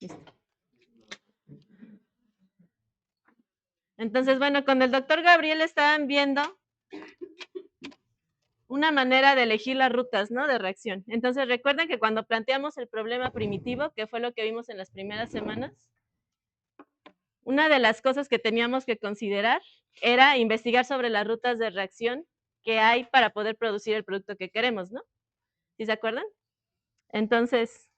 Listo. Entonces, bueno, con el doctor Gabriel estaban viendo una manera de elegir las rutas, ¿no? De reacción. Entonces, recuerden que cuando planteamos el problema primitivo, que fue lo que vimos en las primeras semanas, una de las cosas que teníamos que considerar era investigar sobre las rutas de reacción que hay para poder producir el producto que queremos, ¿no? ¿Sí se acuerdan? Entonces,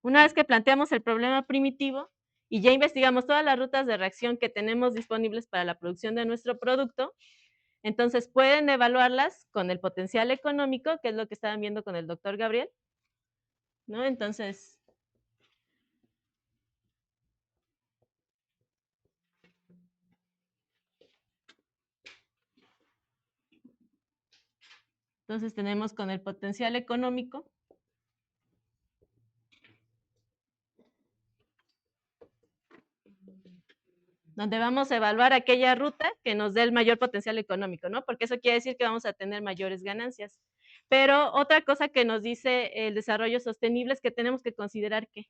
una vez que planteamos el problema primitivo y ya investigamos todas las rutas de reacción que tenemos disponibles para la producción de nuestro producto, entonces pueden evaluarlas con el potencial económico, que es lo que estaban viendo con el doctor Gabriel, ¿no? Entonces, tenemos con el potencial económico, donde vamos a evaluar aquella ruta que nos dé el mayor potencial económico, ¿no? Porque eso quiere decir que vamos a tener mayores ganancias. Pero otra cosa que nos dice el desarrollo sostenible es que tenemos que considerar que,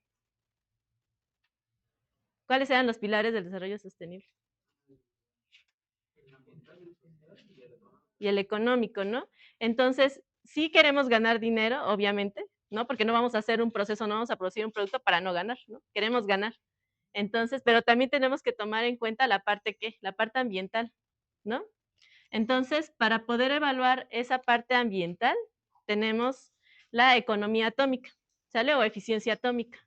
¿cuáles eran los pilares del desarrollo sostenible? Y el económico, ¿no? Entonces, sí queremos ganar dinero, obviamente, ¿no? Porque no vamos a hacer un proceso, no vamos a producir un producto para no ganar, ¿no? Queremos ganar. Entonces, pero también tenemos que tomar en cuenta la parte, ¿qué? La parte ambiental, ¿no? Entonces, para poder evaluar esa parte ambiental, tenemos la economía atómica, ¿sale? O eficiencia atómica.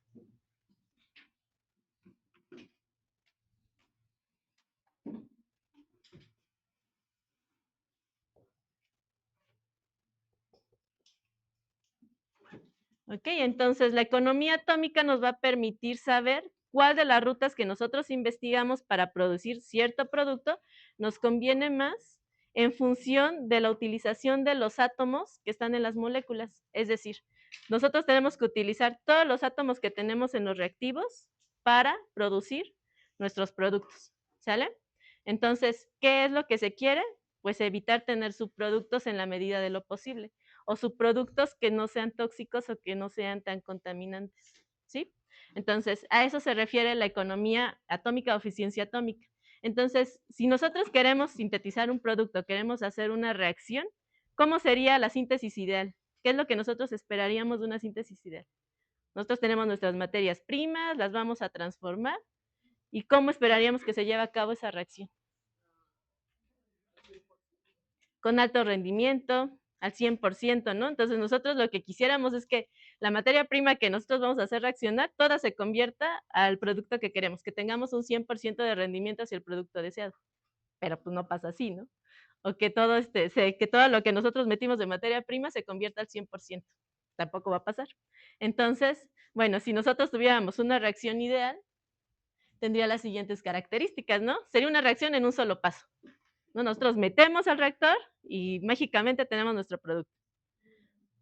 Ok, entonces la economía atómica nos va a permitir saber cuál de las rutas que nosotros investigamos para producir cierto producto nos conviene más en función de la utilización de los átomos que están en las moléculas. Es decir, nosotros tenemos que utilizar todos los átomos que tenemos en los reactivos para producir nuestros productos, ¿sale? Entonces, ¿qué es lo que se quiere? Pues evitar tener subproductos en la medida de lo posible, o subproductos que no sean tóxicos o que no sean tan contaminantes, ¿sí? Entonces, a eso se refiere la economía atómica o eficiencia atómica. Entonces, si nosotros queremos sintetizar un producto, queremos hacer una reacción, ¿cómo sería la síntesis ideal? ¿Qué es lo que nosotros esperaríamos de una síntesis ideal? Nosotros tenemos nuestras materias primas, las vamos a transformar, ¿y cómo esperaríamos que se lleve a cabo esa reacción? Con alto rendimiento, al 100%, ¿no? Entonces, nosotros lo que quisiéramos es que la materia prima que nosotros vamos a hacer reaccionar, toda se convierta al producto que queremos, que tengamos un 100% de rendimiento hacia el producto deseado. Pero, pues, no pasa así, ¿no? O que todo, que todo lo que nosotros metimos de materia prima se convierta al 100%. Tampoco va a pasar. Entonces, bueno, si nosotros tuviéramos una reacción ideal, tendría las siguientes características, ¿no? Sería una reacción en un solo paso, ¿no? Nosotros metemos al reactor y mágicamente tenemos nuestro producto.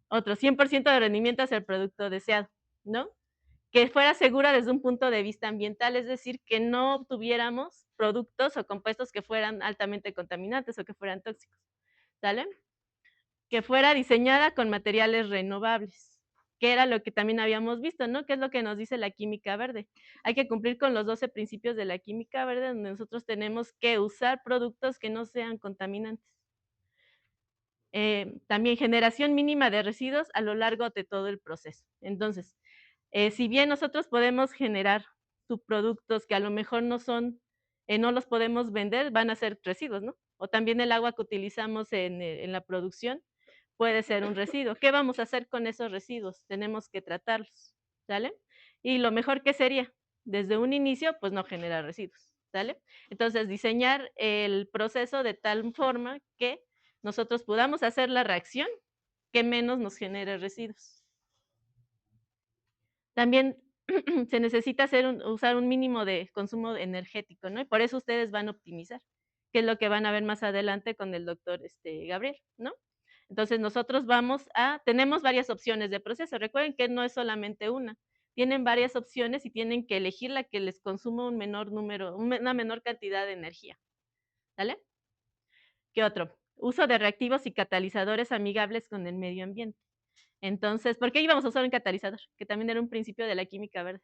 Otro 100% de rendimiento hacia el producto deseado, ¿no? Que fuera segura desde un punto de vista ambiental, es decir, que no obtuviéramos productos o compuestos que fueran altamente contaminantes o que fueran tóxicos, ¿sale? Que fuera diseñada con materiales renovables, que era lo que también habíamos visto, ¿no? ¿Qué es lo que nos dice la química verde? Hay que cumplir con los 12 principios de la química verde, donde nosotros tenemos que usar productos que no sean contaminantes. También generación mínima de residuos a lo largo de todo el proceso. Entonces, si bien nosotros podemos generar subproductos que a lo mejor no son, no los podemos vender, van a ser residuos, ¿no? O también el agua que utilizamos en la producción puede ser un residuo. ¿Qué vamos a hacer con esos residuos? Tenemos que tratarlos, ¿sale? Y lo mejor que sería, desde un inicio, pues no generar residuos, ¿sale? Entonces, diseñar el proceso de tal forma que nosotros podamos hacer la reacción que menos nos genere residuos. También se necesita usar un mínimo de consumo energético, ¿no? Y por eso ustedes van a optimizar, que es lo que van a ver más adelante con el doctor Gabriel, ¿no? Entonces nosotros tenemos varias opciones de proceso. Recuerden que no es solamente una, tienen varias opciones y tienen que elegir la que les consuma un menor número, una menor cantidad de energía, ¿vale? ¿Qué otro? Uso de reactivos y catalizadores amigables con el medio ambiente. Entonces, ¿por qué íbamos a usar un catalizador? Que también era un principio de la química verde.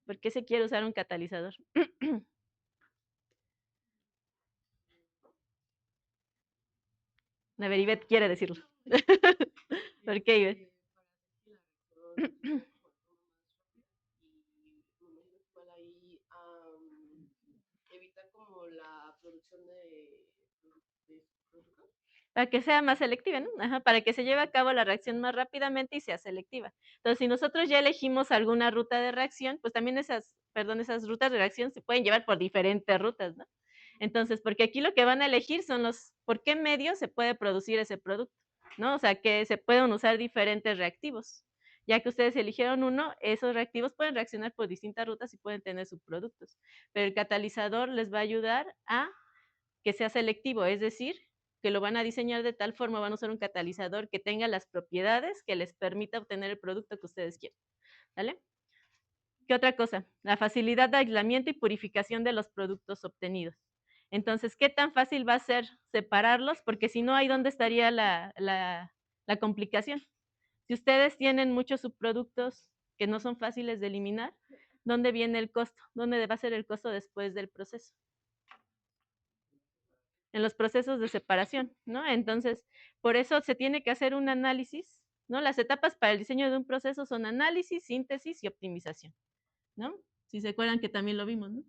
¿Por qué se quiere usar un catalizador? A ver, Ivette quiere decirlo. ¿Por qué, Ivette? Para que sea más selectiva, ¿no? Ajá, para que se lleve a cabo la reacción más rápidamente y sea selectiva. Entonces, si nosotros ya elegimos alguna ruta de reacción, pues también esas, perdón, esas rutas de reacción se pueden llevar por diferentes rutas, ¿no? Entonces, porque aquí lo que van a elegir son los, por qué medio se puede producir ese producto, ¿no? O sea, que se pueden usar diferentes reactivos. Ya que ustedes eligieron uno, esos reactivos pueden reaccionar por distintas rutas y pueden tener subproductos. Pero el catalizador les va a ayudar a que sea selectivo, es decir, que lo van a diseñar de tal forma, van a usar un catalizador que tenga las propiedades que les permita obtener el producto que ustedes quieren, ¿vale? ¿Qué otra cosa? La facilidad de aislamiento y purificación de los productos obtenidos. Entonces, ¿qué tan fácil va a ser separarlos? Porque si no, ahí dónde estaría la complicación. Si ustedes tienen muchos subproductos que no son fáciles de eliminar, ¿dónde viene el costo? ¿Dónde va a ser el costo después del proceso? En los procesos de separación, ¿no? Entonces, por eso se tiene que hacer un análisis, ¿no? Las etapas para el diseño de un proceso son análisis, síntesis y optimización, ¿no? Si se acuerdan que también lo vimos, ¿no?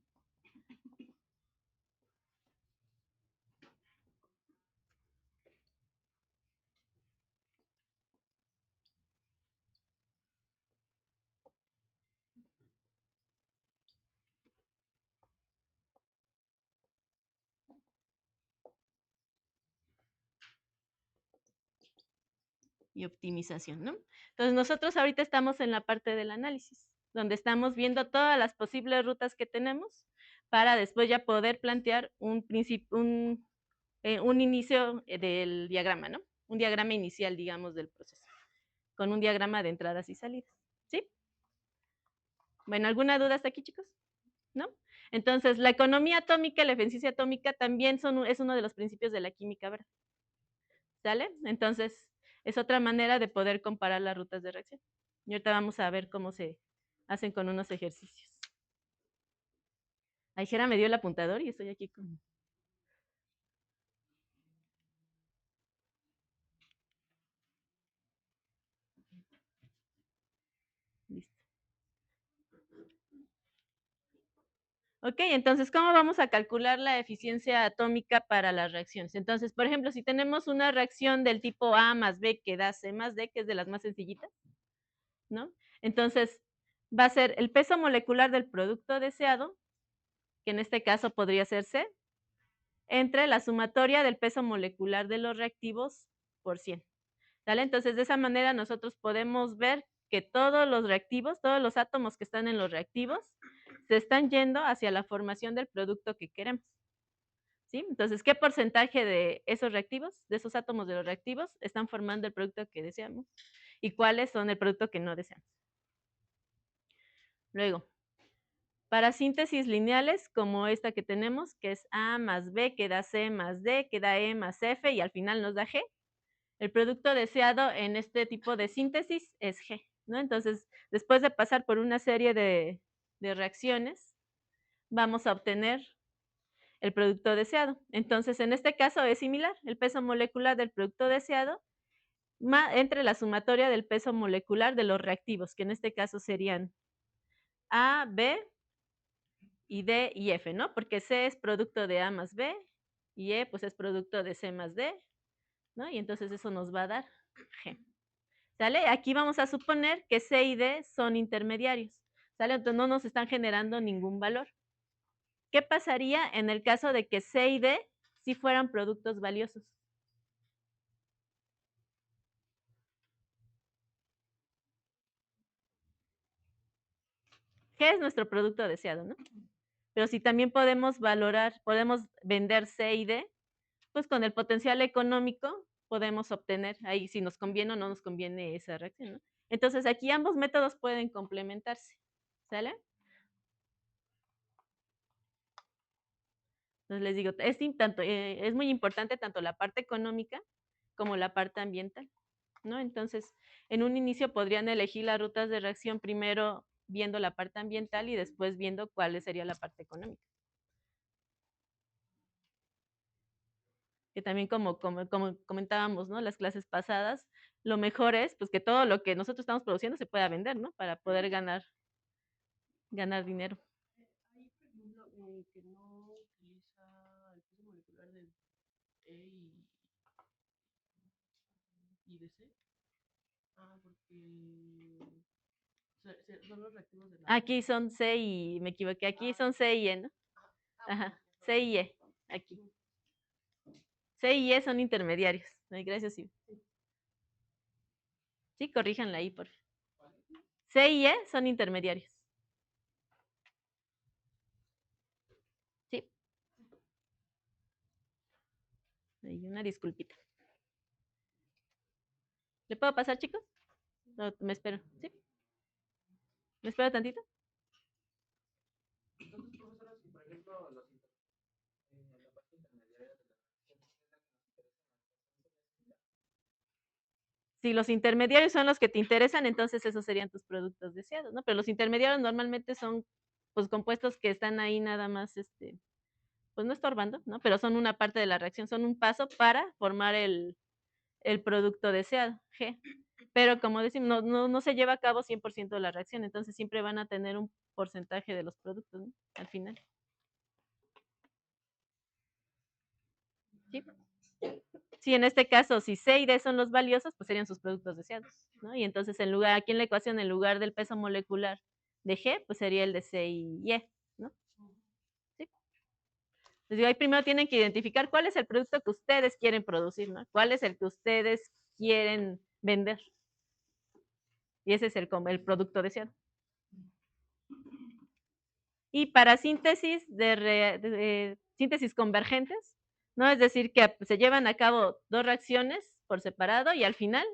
Y optimización, ¿no? Entonces, nosotros ahorita estamos en la parte del análisis, donde estamos viendo todas las posibles rutas que tenemos para después ya poder plantear un inicio del diagrama, ¿no? Un diagrama inicial, digamos, del proceso, con un diagrama de entradas y salidas, ¿sí? Bueno, ¿alguna duda hasta aquí, chicos? ¿No? Entonces, la economía atómica y la eficiencia atómica también es uno de los principios de la química verde, ¿sale? Entonces, es otra manera de poder comparar las rutas de reacción. Y ahorita vamos a ver cómo se hacen con unos ejercicios. Ay, Jera me dio el apuntador y estoy aquí con... Listo. Ok, entonces, ¿cómo vamos a calcular la eficiencia atómica para las reacciones? Entonces, por ejemplo, si tenemos una reacción del tipo A más B que da C más D, que es de las más sencillitas, ¿no? Entonces, va a ser el peso molecular del producto deseado, que en este caso podría ser C, entre la sumatoria del peso molecular de los reactivos por 100. ¿Sale? Entonces, de esa manera nosotros podemos ver que todos los reactivos, todos los átomos que están en los reactivos, se están yendo hacia la formación del producto que queremos. ¿Sí? Entonces, ¿qué porcentaje de esos reactivos, de esos átomos de los reactivos, están formando el producto que deseamos? ¿Y cuáles son el producto que no deseamos? Luego, para síntesis lineales, como esta que tenemos, que es A más B, que da C más D, que da E más F, y al final nos da G, el producto deseado en este tipo de síntesis es G, ¿no? Entonces, después de pasar por una serie de reacciones, vamos a obtener el producto deseado. Entonces, en este caso es similar, el peso molecular del producto deseado entre la sumatoria del peso molecular de los reactivos, que en este caso serían A, B y D y F, ¿no? Porque C es producto de A más B y E pues es producto de C más D, ¿no? Y entonces eso nos va a dar G. ¿Sale? Aquí vamos a suponer que C y D son intermediarios, ¿sale? Entonces no nos están generando ningún valor. ¿Qué pasaría en el caso de que C y D sí fueran productos valiosos? G es nuestro producto deseado, ¿no? Pero si también podemos valorar, podemos vender C y D, pues con el potencial económico podemos obtener ahí si nos conviene o no nos conviene esa reacción, ¿no? Entonces aquí ambos métodos pueden complementarse, ¿sale? Entonces les digo, es muy importante tanto la parte económica como la parte ambiental. ¿no? Entonces, en un inicio podrían elegir las rutas de reacción primero viendo la parte ambiental y después viendo cuál sería la parte económica. Que también como comentábamos, ¿no? Las clases pasadas, lo mejor es pues que todo lo que nosotros estamos produciendo se pueda vender, ¿no? Para poder ganar dinero. Hay, por ejemplo, que no utiliza el peso molecular del E y de C. Ah, porque son los reactivos de la... Aquí son C y, me equivoqué, aquí son C y E, ¿no? Bueno, Ajá, C y E, aquí. C y E son intermediarios. Ay, gracias, sí. Sí, corríjanla ahí, por favor. C y E son intermediarios. Sí. Hay una disculpita. ¿Le puedo pasar, chicos? No, me espero. ¿Sí? ¿Me espero tantito? entonces, profesora, si por ejemplo la parte intermediaria de la Si los intermediarios son los que te interesan, entonces esos serían tus productos deseados, ¿no? Pero los intermediarios normalmente son pues compuestos que están ahí nada más, pues no estorbando, ¿no? Pero son una parte de la reacción, son un paso para formar el producto deseado, G. Pero como decimos, no se lleva a cabo 100% de la reacción, entonces siempre van a tener un porcentaje de los productos, ¿no? Al final. ¿Sí? Sí, en este caso, si C y D son los valiosos, pues serían sus productos deseados, ¿no? Y entonces en lugar, aquí en la ecuación, en lugar del peso molecular de G, pues sería el de C y E, ¿no? ¿Sí? Entonces, ahí primero tienen que identificar cuál es el producto que ustedes quieren producir, ¿no? ¿Cuál es el que ustedes quieren vender? Y ese es el producto deseado. Y para síntesis síntesis convergentes, ¿no? Es decir, que se llevan a cabo dos reacciones por separado y al final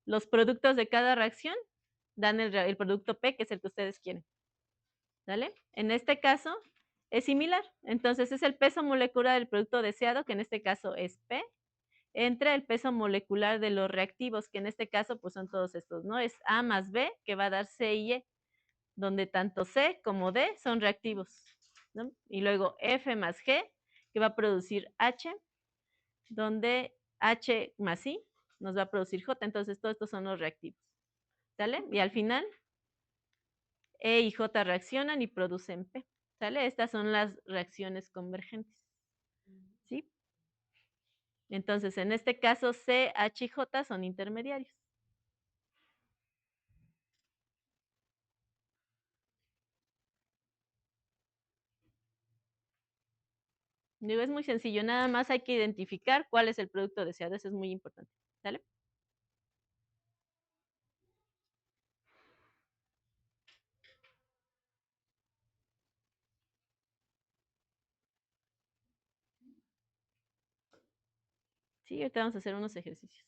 los productos de cada reacción dan el producto P, que es el que ustedes quieren. ¿Vale? En este caso es similar. Entonces es el peso molecular del producto deseado, que en este caso es P, entre el peso molecular de los reactivos, que en este caso pues son todos estos, ¿no? Es A más B, que va a dar C y E, donde tanto C como D son reactivos, ¿no? Y luego F más G, que va a producir H, donde H más I nos va a producir J. Entonces todos estos son los reactivos. ¿Sale? Y al final, E y J reaccionan y producen P. ¿Sale? Estas son las reacciones convergentes. ¿Sí? Entonces, en este caso, C, H y J son intermediarios. Digo, es muy sencillo, nada más hay que identificar cuál es el producto deseado, eso es muy importante. ¿Sale? Sí, ahorita vamos a hacer unos ejercicios.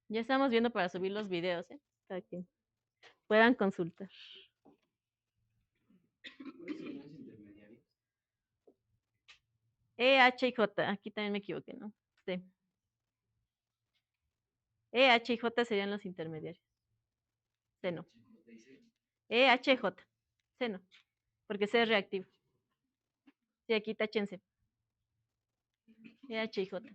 Ya estamos viendo para subir los videos, ¿eh? Para que puedan consultar. E, H y J, aquí también me equivoqué, ¿no? Sí. E, H y J serían los intermediarios. C no. E, H y J. C no, porque C es reactivo. Sí, aquí táchense. E, H y J.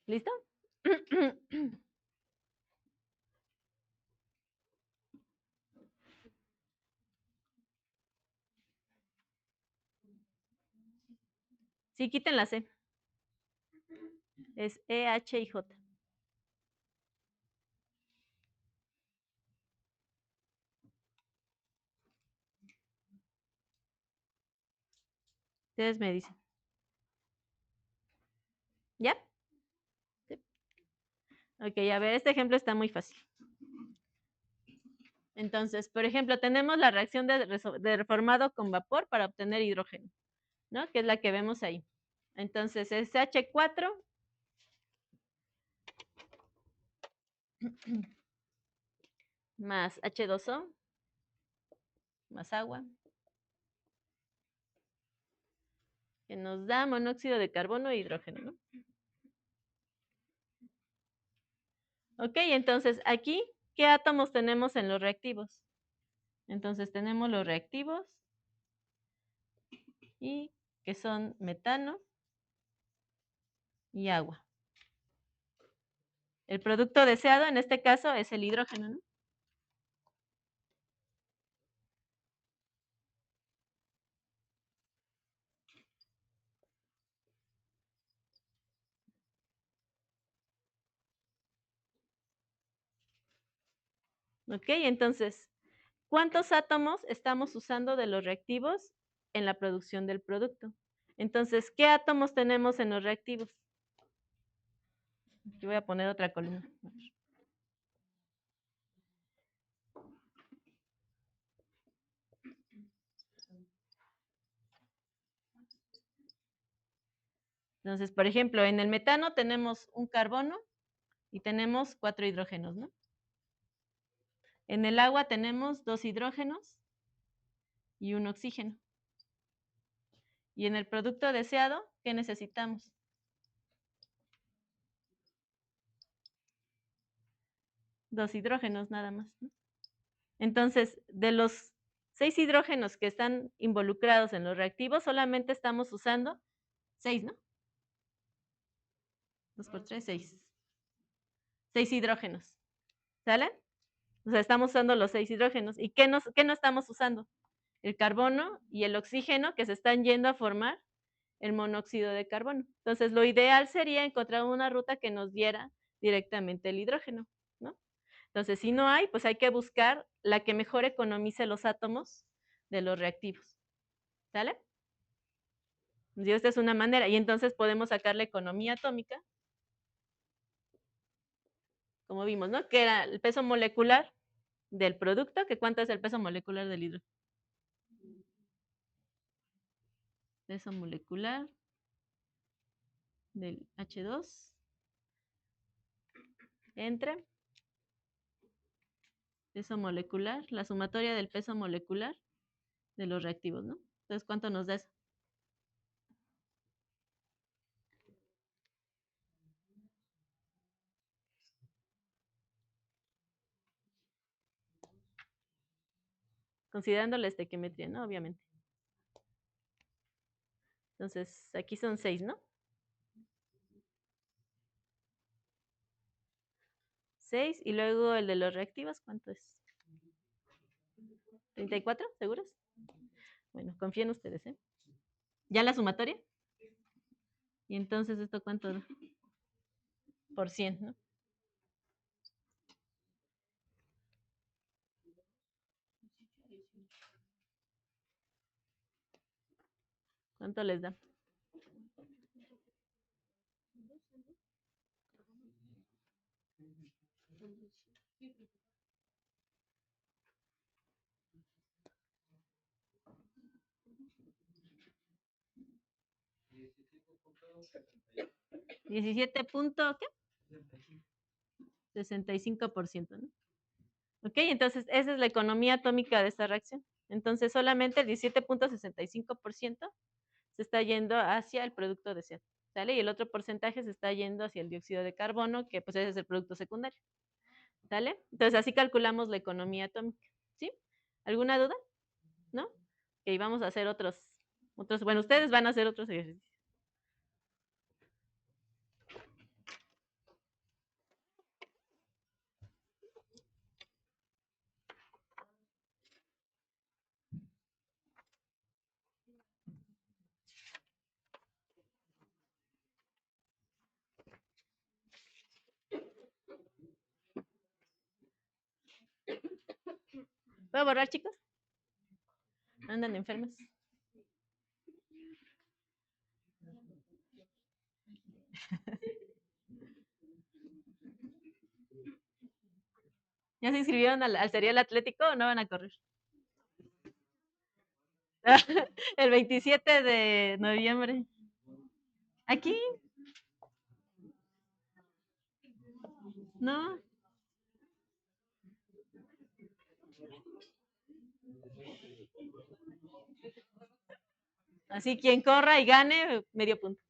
¿Listo? Sí, quiten la C. Es E, H y J. Ustedes me dicen. ¿Ya? Sí. Ok, a ver, este ejemplo está muy fácil. Entonces, por ejemplo, tenemos la reacción de reformado con vapor para obtener hidrógeno, ¿no? Que es la que vemos ahí. Entonces, es H4 más H2O más agua, que nos da monóxido de carbono e hidrógeno, ¿no? Ok, entonces aquí, ¿qué átomos tenemos en los reactivos? Entonces tenemos los reactivos y que son metano y agua. El producto deseado en este caso es el hidrógeno, ¿no? Ok, entonces, ¿cuántos átomos estamos usando de los reactivos en la producción del producto? Entonces, ¿qué átomos tenemos en los reactivos? Aquí voy a poner otra columna. Entonces, por ejemplo, en el metano tenemos un carbono y tenemos 4 hidrógenos, ¿no? En el agua tenemos 2 hidrógenos y un oxígeno. Y en el producto deseado, ¿qué necesitamos? 2 hidrógenos nada más, ¿no? Entonces, de los 6 hidrógenos que están involucrados en los reactivos, solamente estamos usando 6, ¿no? 2 por 3, 6. 6 hidrógenos. ¿Sale? O sea, estamos usando los 6 hidrógenos. ¿Y qué no estamos usando? El carbono y el oxígeno que se están yendo a formar el monóxido de carbono. Entonces, lo ideal sería encontrar una ruta que nos diera directamente el hidrógeno, ¿no? Entonces, si no hay, pues hay que buscar la que mejor economice los átomos de los reactivos. ¿Sale? Y esta es una manera. Y entonces podemos sacar la economía atómica, como vimos, ¿no? Que era el peso molecular del producto, que cuánto es el peso molecular del hidrógeno. Peso molecular del H2 entre peso molecular, la sumatoria del peso molecular de los reactivos, ¿no? Entonces, ¿cuánto nos da eso? Considerando la estequiometría, ¿no? Obviamente. Entonces, aquí son 6, ¿no? 6 y luego el de los reactivos, ¿cuánto es? 34, ¿seguros? Bueno, confío en ustedes, ¿eh? ¿Ya la sumatoria? Y entonces, ¿esto cuánto da? Por 100, ¿no? ¿Cuánto les da? 17 punto, ¿qué? 65%, ¿no? Ok, entonces esa es la economía atómica de esta reacción. Entonces solamente el 17.65% se está yendo hacia el producto deseado, ¿sale? Y el otro porcentaje se está yendo hacia el dióxido de carbono, que pues ese es el producto secundario, ¿sale? Entonces así calculamos la economía atómica, ¿sí? ¿Alguna duda? ¿No? Ok, vamos a hacer bueno, ustedes van a hacer otros ejercicios. ¿Puedo borrar, chicos? ¿Andan enfermos? ¿Ya se inscribieron al serial atlético o no van a correr? El 27 de noviembre. ¿Aquí? No. Así quien corra y gane, medio punto.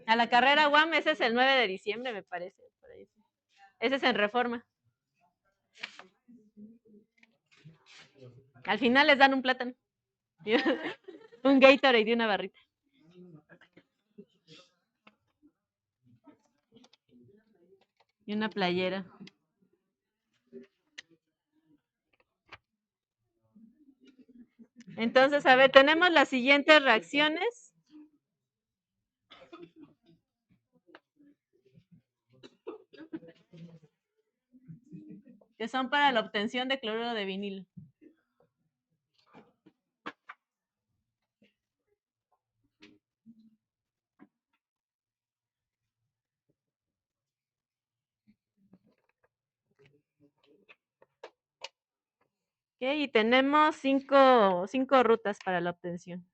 A la carrera UAM, ese es el 9 de diciembre, me parece. Por ahí. Ese es en Reforma. Al final les dan un plátano. Un Gatorade y una barrita. Y una playera. Entonces, a ver, tenemos las siguientes reacciones. Que son para la obtención de cloruro de vinilo. Ok, y tenemos cinco rutas para la obtención.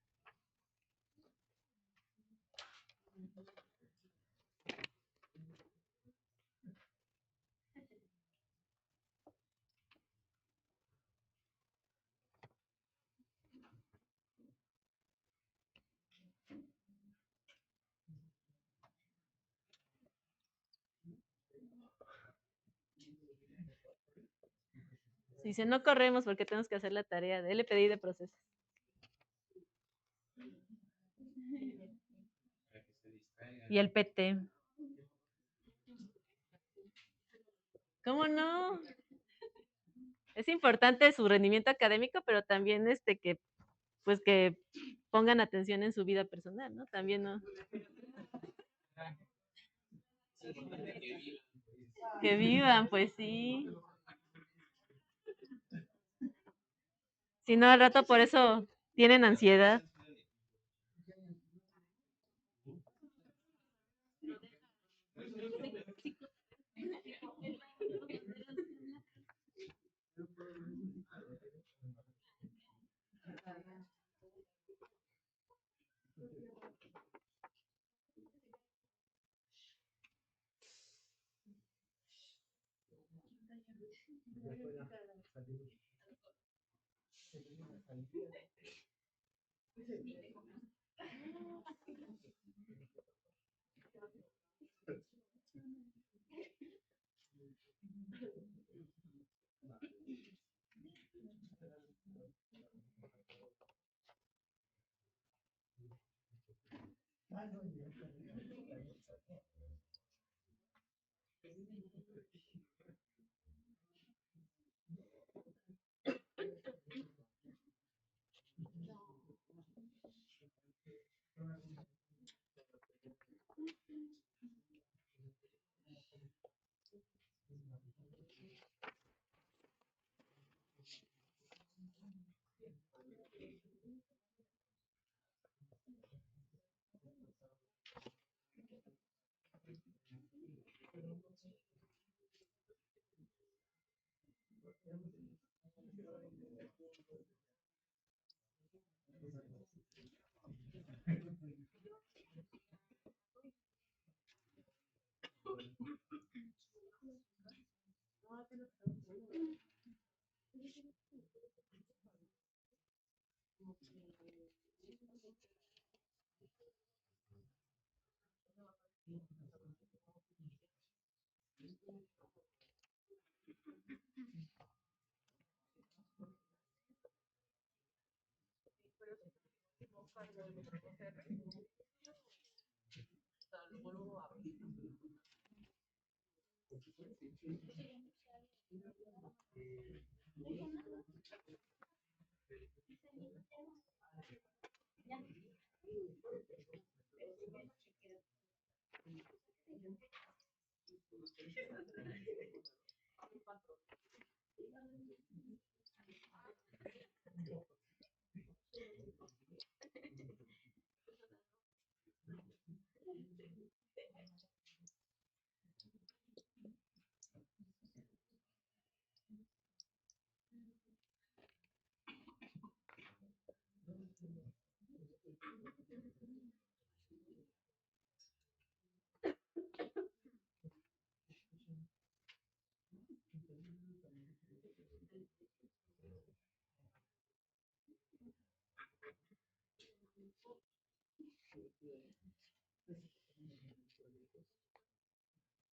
Dice, no corremos porque tenemos que hacer la tarea de LPDI de procesos. Y el PT. ¿Cómo no? Es importante su rendimiento académico, pero también pues que pongan atención en su vida personal, ¿no? También no. Que vivan, pues sí. Si no, al rato por eso tienen ansiedad.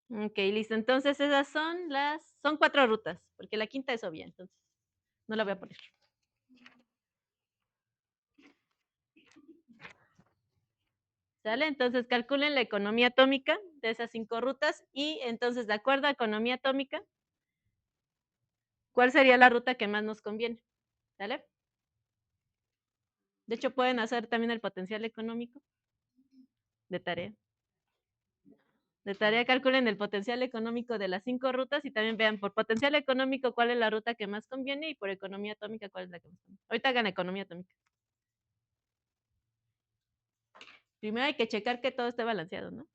Ok, listo. Entonces esas son 4 rutas, porque la quinta es obvia, entonces no la voy a poner. ¿Sale? Entonces calculen la economía atómica de esas 5 rutas y entonces, de acuerdo a economía atómica, ¿cuál sería la ruta que más nos conviene? ¿Sale? De hecho, pueden hacer también el potencial económico de tarea. De tarea calculen el potencial económico de las 5 rutas y también vean por potencial económico cuál es la ruta que más conviene y por economía atómica cuál es la que más conviene. Ahorita hagan economía atómica. Primero hay que checar que todo esté balanceado, ¿no?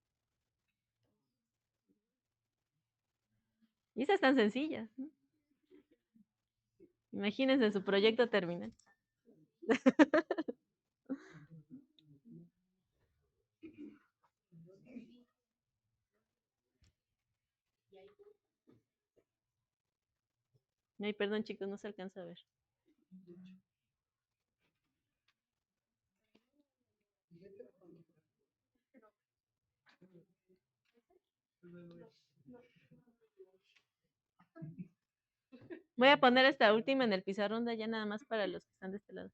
Y esas están sencillas, ¿no? Imagínense su proyecto terminal. Ay, perdón, chicos, no se alcanza a ver. Voy a poner esta última en el pizarrón de allá nada más para los que están de este lado.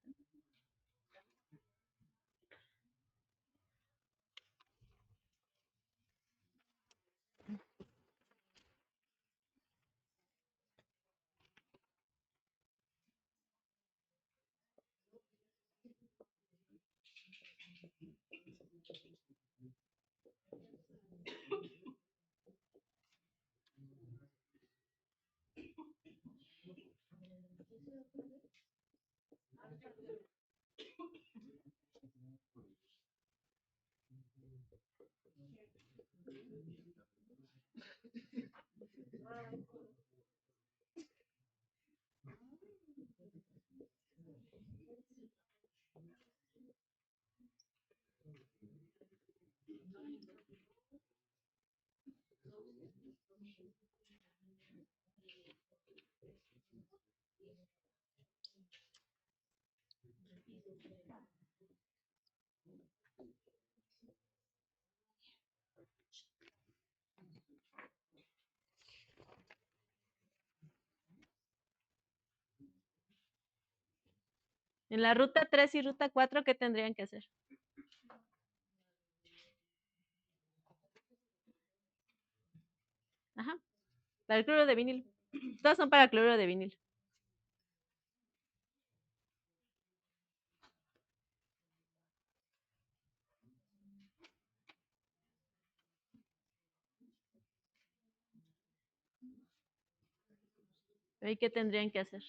En la ruta 3 y ruta 4, ¿qué tendrían que hacer? Ajá, para el cloro de vinilo. Todas son para cloro de vinilo. ¿Y qué tendrían que hacer?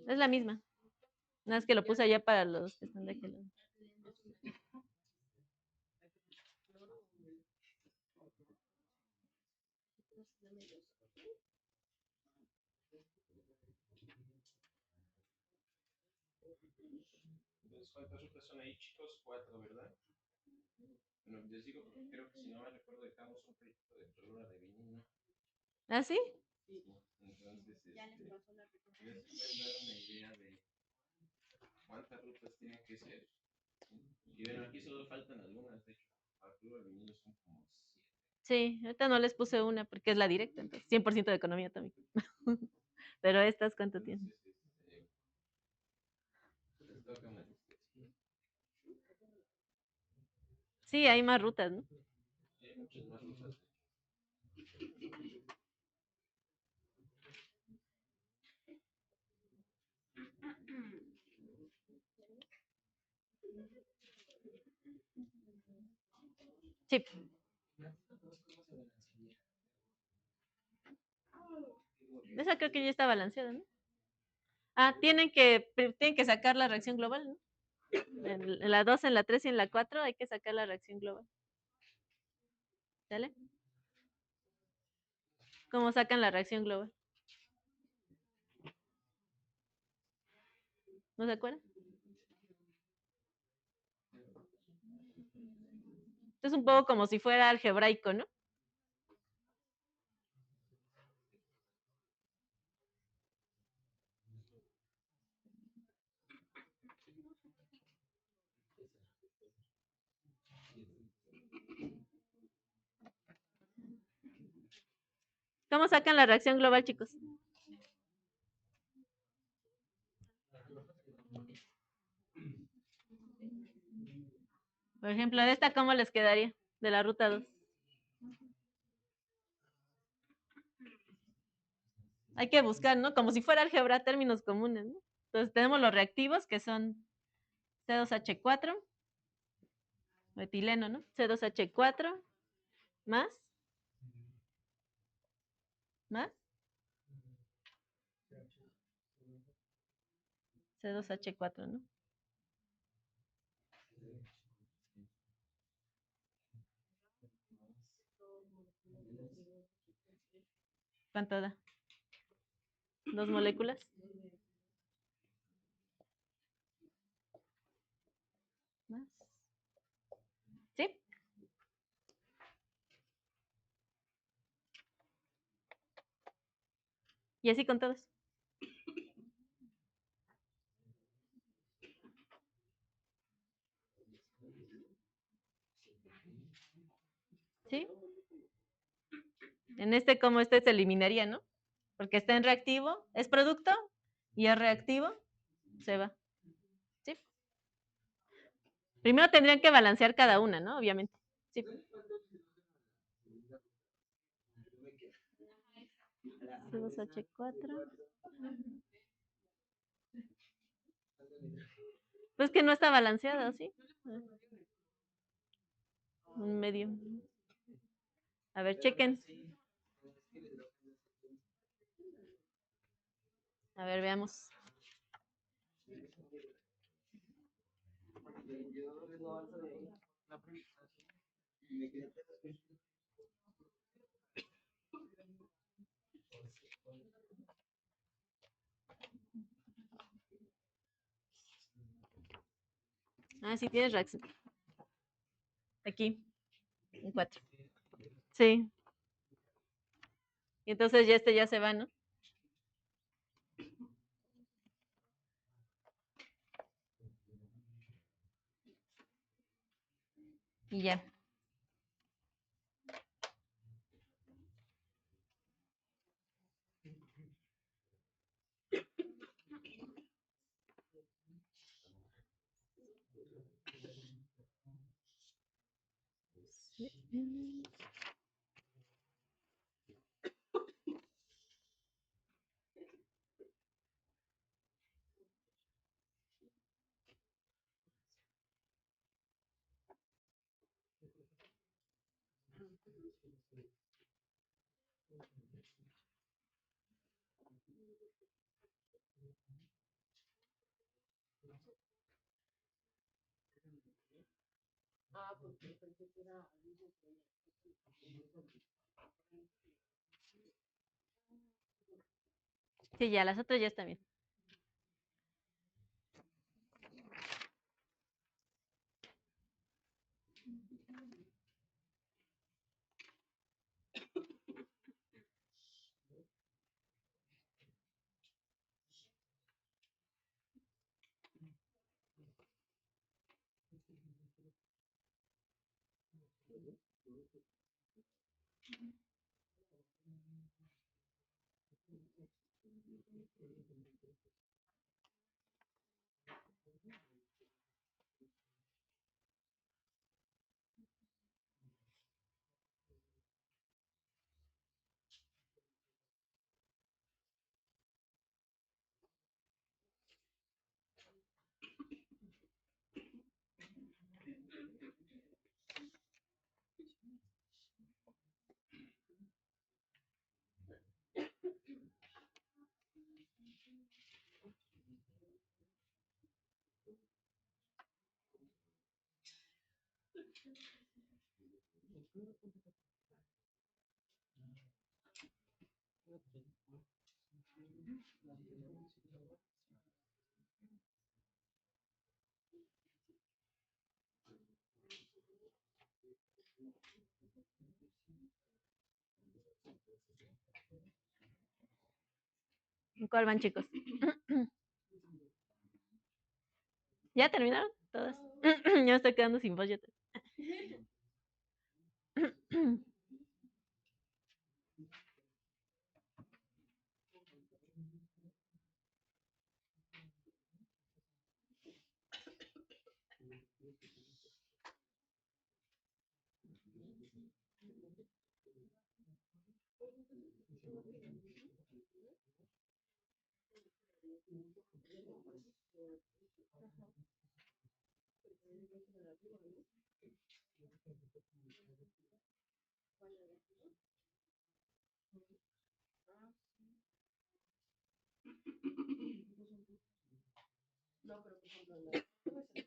Es la misma. Nada más que lo puse allá para los que están de aquel lado. Entonces, ¿cuántas rutas son ahí, chicos? 4, ¿verdad? Bueno, les digo porque creo que si no me recuerdo dejamos un proyecto de clorura de vinilo. ¿Ah, sí? Sí. Entonces, ya les pueden dar una idea de cuántas rutas tienen que ser. Y bueno, aquí solo faltan algunas, de hecho. Para clorura de vinilo son como 7. Sí, ahorita no les puse una porque es la directa, entonces 100% de economía también. Pero estas, ¿cuánto tienen? Entonces, les toca una lista. Sí, hay más rutas, ¿no? Hay muchas más rutas. Sí. Esa creo que ya está balanceada, ¿no? Ah, tienen que sacar la reacción global, ¿no? En la 2, en la 3 y en la 4 hay que sacar la reacción global. ¿Sale? ¿Cómo sacan la reacción global? ¿No se acuerdan? Es un poco como si fuera algebraico, ¿no? ¿Cómo sacan la reacción global, chicos? Por ejemplo, de esta, ¿cómo les quedaría? De la ruta 2. Hay que buscar, ¿no? Como si fuera álgebra, términos comunes, ¿no? Entonces tenemos los reactivos que son C2H4, metileno, ¿no? C2H4 más C2H4, ¿no? ¿Cuánto da? ¿Dos moléculas? ¿Más? ¿Sí? Y así con todos. ¿Sí? En este, como este se eliminaría, ¿no? Porque está en reactivo, es producto y es reactivo, se va. ¿Sí? Primero tendrían que balancear cada una, ¿no? Obviamente. Sí. C2H4. Pues que no está balanceado, ¿sí? Un medio. A ver, chequen. A ver, veamos. Ah, sí, tienes reacción. Aquí, un 4. Sí. Y entonces ya este ya se va, ¿no? Y ya. Ah, porque pensé que era al mismo tiempo. Sí, ya, las otras ya están bien. ¿En cuál van, chicos? ¿Ya terminaron? Todas. Ya me estoy quedando sin voz. No, pero por ejemplo, la puede ser que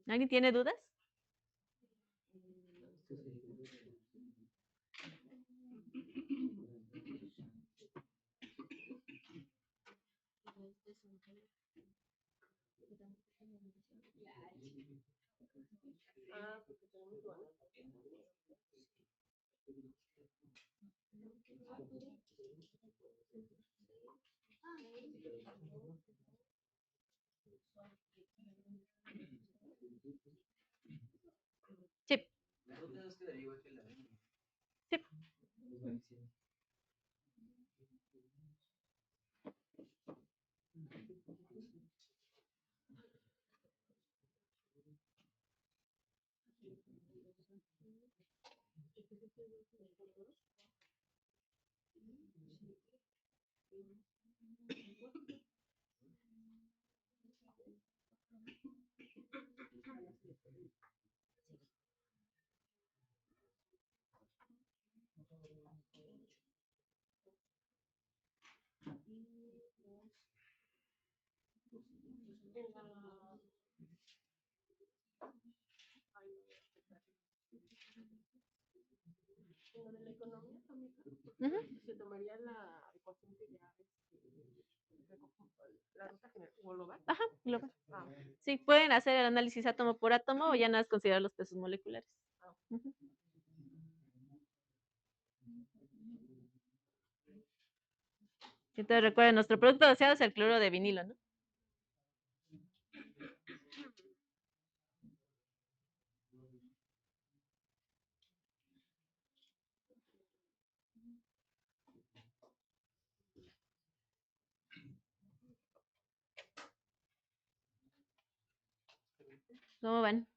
¿Alguien tiene dudas? porque tenemos balanza. Sí. Sí. En lo de la economía también Ujú. se tomaría la ecuación que ya la ruta general global. Ajá, global. Ah, Sí, pueden hacer el análisis átomo por átomo o ya nada más considerar los pesos moleculares. Ujú. Entonces recuerden, nuestro producto deseado es el cloro de vinilo, ¿no? ¿Cómo van?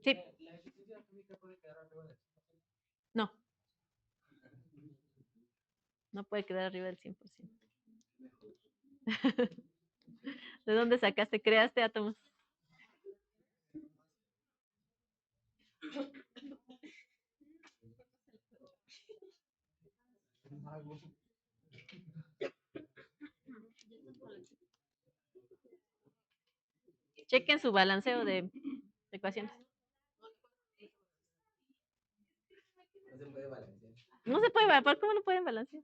Sí. ¿La eficiencia atómica puede quedar arriba del 100%? No. No puede quedar arriba del 100%. ¿De dónde sacaste? ¿Creaste átomos? Chequen su balanceo de ecuaciones. No se puede balancear. No se puede, ¿por cómo no pueden balancear?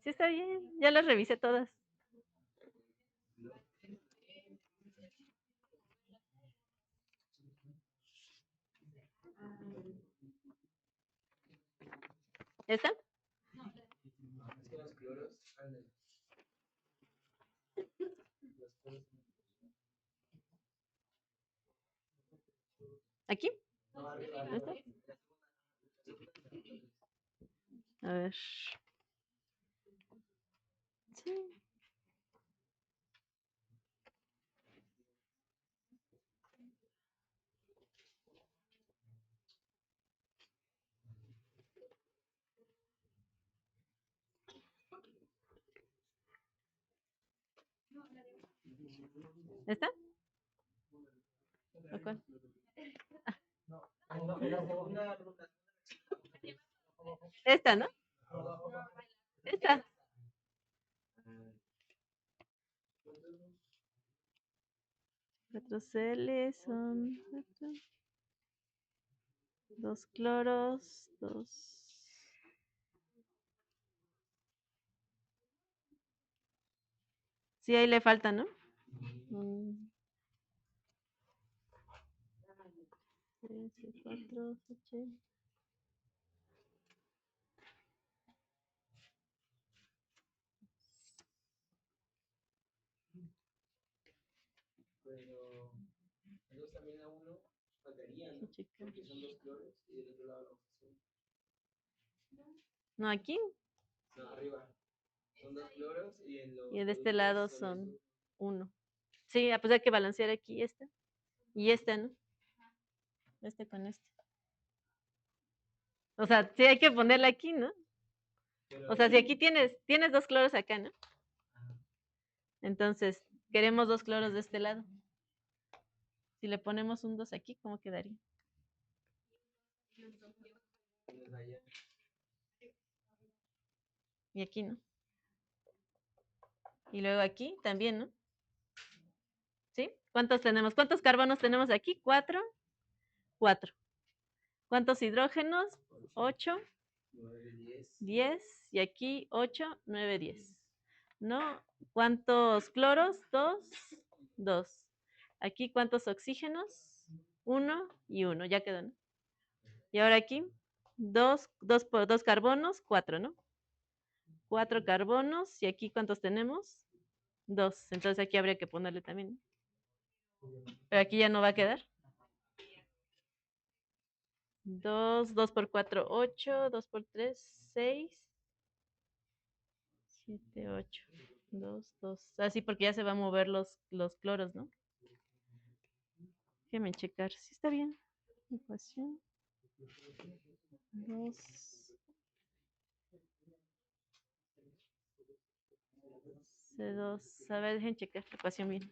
Sí está bien, ya las revisé todas. ¿Esta? Es que los cloros. Ándale. Los cloros. ¿Aquí? No, arriba, ¿Esta? arriba. A ver. Sí. ¿Esta? ¿O cuál? No, la segunda ruta. Esta, ¿no? Esta. 4Cl son 2 cloros, 2. Sí, ahí le falta, ¿no? 3, 4, 8. Pero entonces también a uno faltaría, ¿no? Porque son dos cloros y del otro lado los azul. No, aquí. No, arriba. Son dos cloros y en los Y de este productos lado son son azul. 1. Sí, pues hay que balancear aquí esta. Y esta, ¿no? Este con este. O sea, sí hay que ponerla aquí, ¿no? Pero O sea, si aquí tienes 2 cloros acá, ¿no? ajá. Entonces, queremos 2 cloros de este lado. Si le ponemos un 2 aquí, ¿cómo quedaría? Tienes allá. Y aquí, ¿no? Y luego aquí también, ¿no? ¿Sí? ¿Cuántos tenemos? ¿Cuántos carbonos tenemos aquí? 4. 4. ¿Cuántos hidrógenos? 8, 9, 10. 10. Y aquí 8, 9, 10. ¿No? ¿Cuántos cloros? 2, 2. Aquí, ¿cuántos oxígenos? 1 y 1. Ya quedó, ¿no? Y ahora aquí, 2 carbonos, 4, ¿no? 4 carbonos. ¿Y aquí cuántos tenemos? 2. Entonces aquí habría que ponerle también. Pero aquí ya no va a quedar. 2, 2 por 4, 8, 2 por 3, 6, 7, 8, 2, 2. Así porque ya se va a mover los cloros, ¿no? Déjenme checar si está bien. Ecuación 2. C2. A ver, dejen checar la ecuación bien.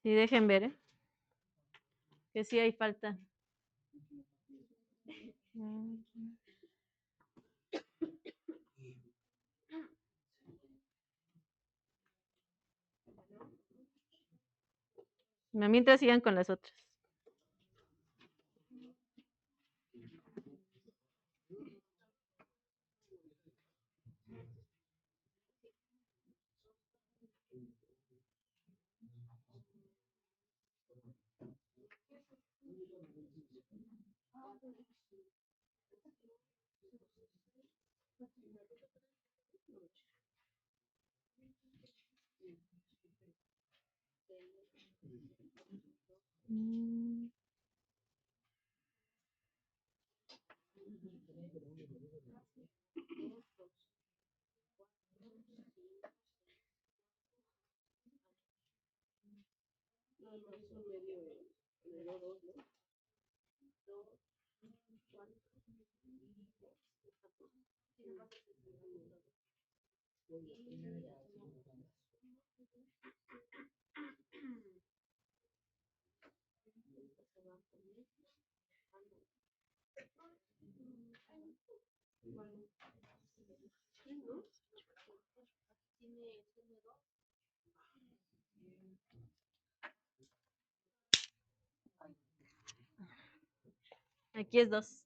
Sí, dejen ver, ¿eh? Que sí hay falta. Mientras sigan con las otras. Aquí es 2.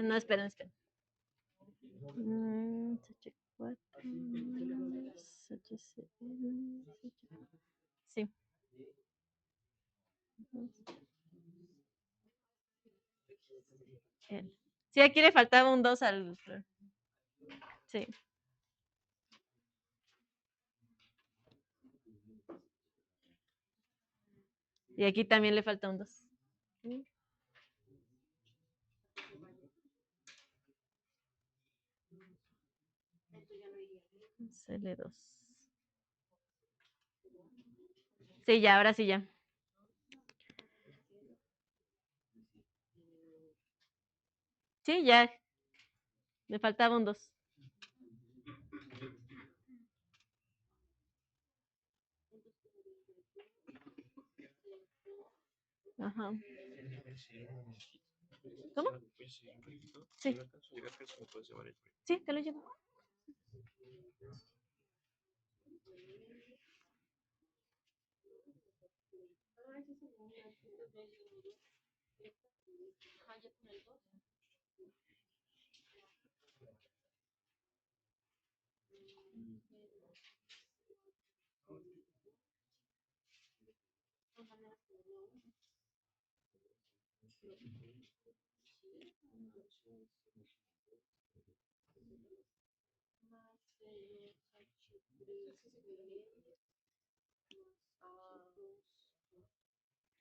No, esperen. CH4, HCN, sí. Sí, aquí le faltaba un 2 al... Sí. Y aquí también le falta un 2. L2. Sí, ya, ahora sí ya. Sí, ya. Me faltaba un 2. Ajá. ¿Cómo? Sí. Sí, te lo llevo.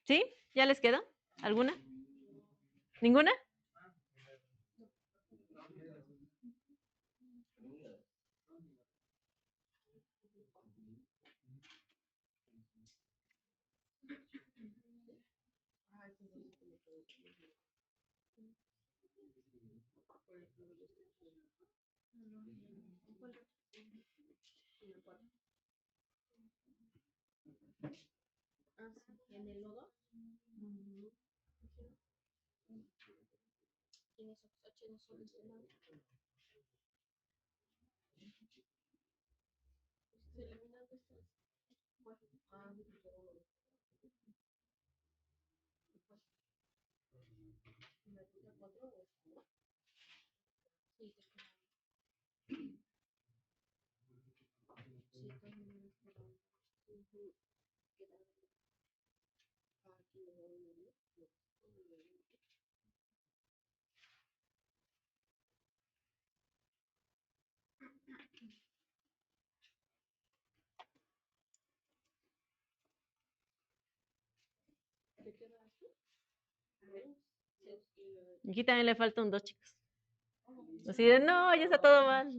¿Sí? ¿Ya les quedó? ¿Alguna? ¿Ninguna? Aquí también le falta un 2, chicos. Así de, no, ya está todo mal.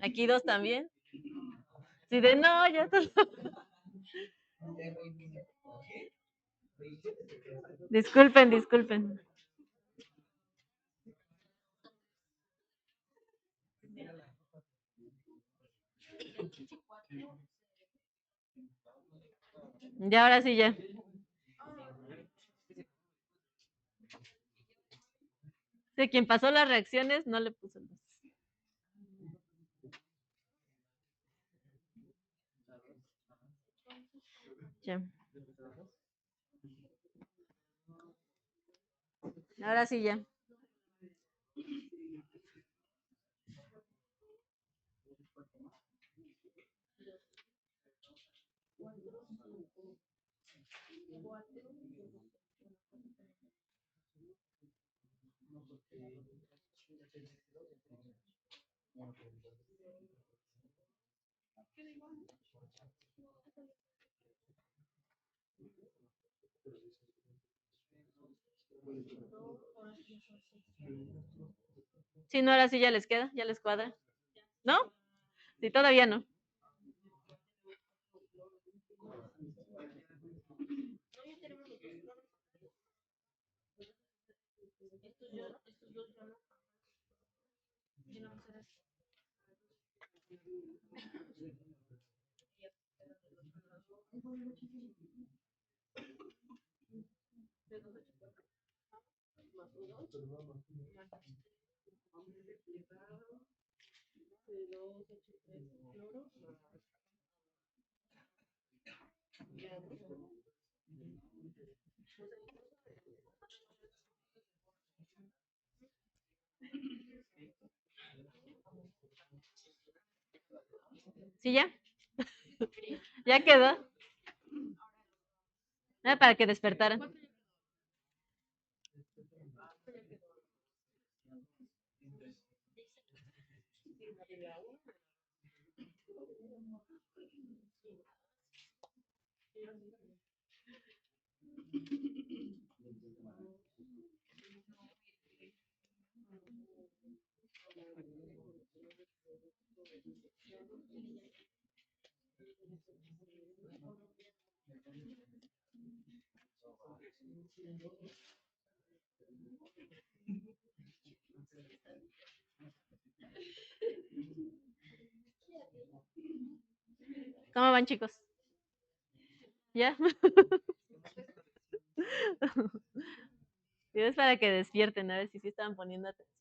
Aquí 2 también. Sí, de no, ya está. Disculpen, disculpen. Ya, ahora sí, ya. Sí, quien pasó las reacciones no le puso el 2. Ya. Ahora sí, ya. Si no, ahora sí ya les queda, ya les cuadra. ¿No? Sí, todavía no. ¿Sí ya? Ya quedó. Ah, para que despertaran. ¿Cómo van, chicos? ¿Ya? Y es para que despierten, a ver si sí estaban poniendo atención.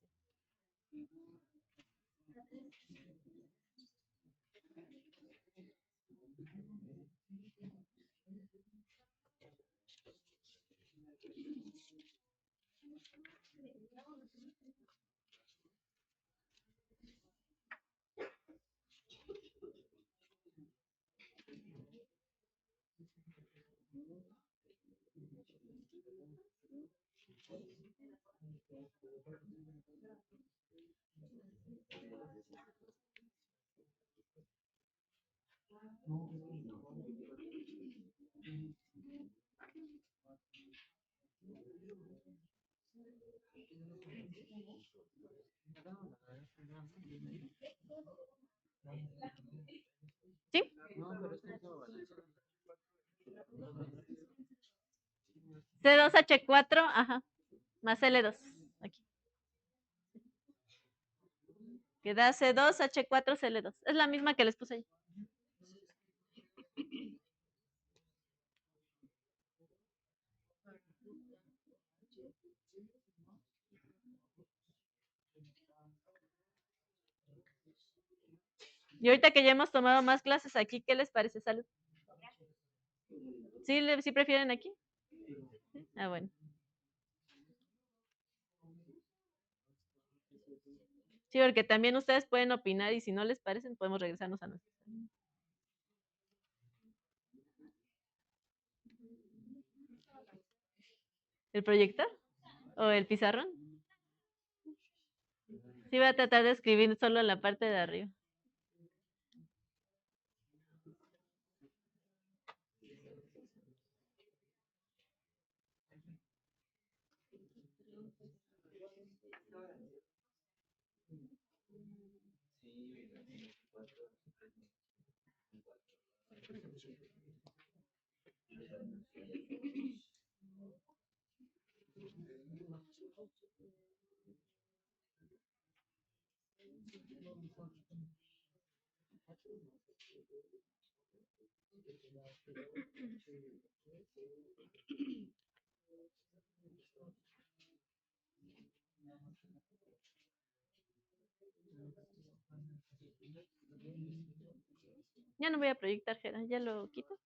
¿Sí? C2H4, ajá, más L2. Aquí. Queda C2H4Cl2. Es la misma que les puse ahí. Y ahorita que ya hemos tomado más clases aquí, ¿qué les parece? Salud. ¿Sí, sí prefieren aquí? Ah, bueno. Sí, porque también ustedes pueden opinar y si no les parecen, podemos regresarnos a nuestro. ¿El proyector? ¿O el pizarrón? Sí, voy a tratar de escribir solo en la parte de arriba. Ya no voy a proyectar, Jera, ya lo quito.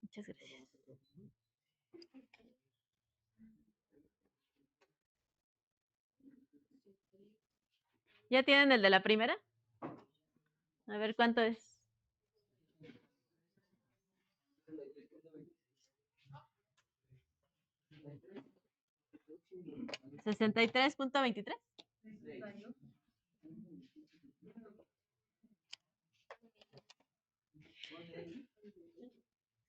Muchas gracias. ¿Ya tienen el de la primera? A ver, ¿cuánto es? 63.23.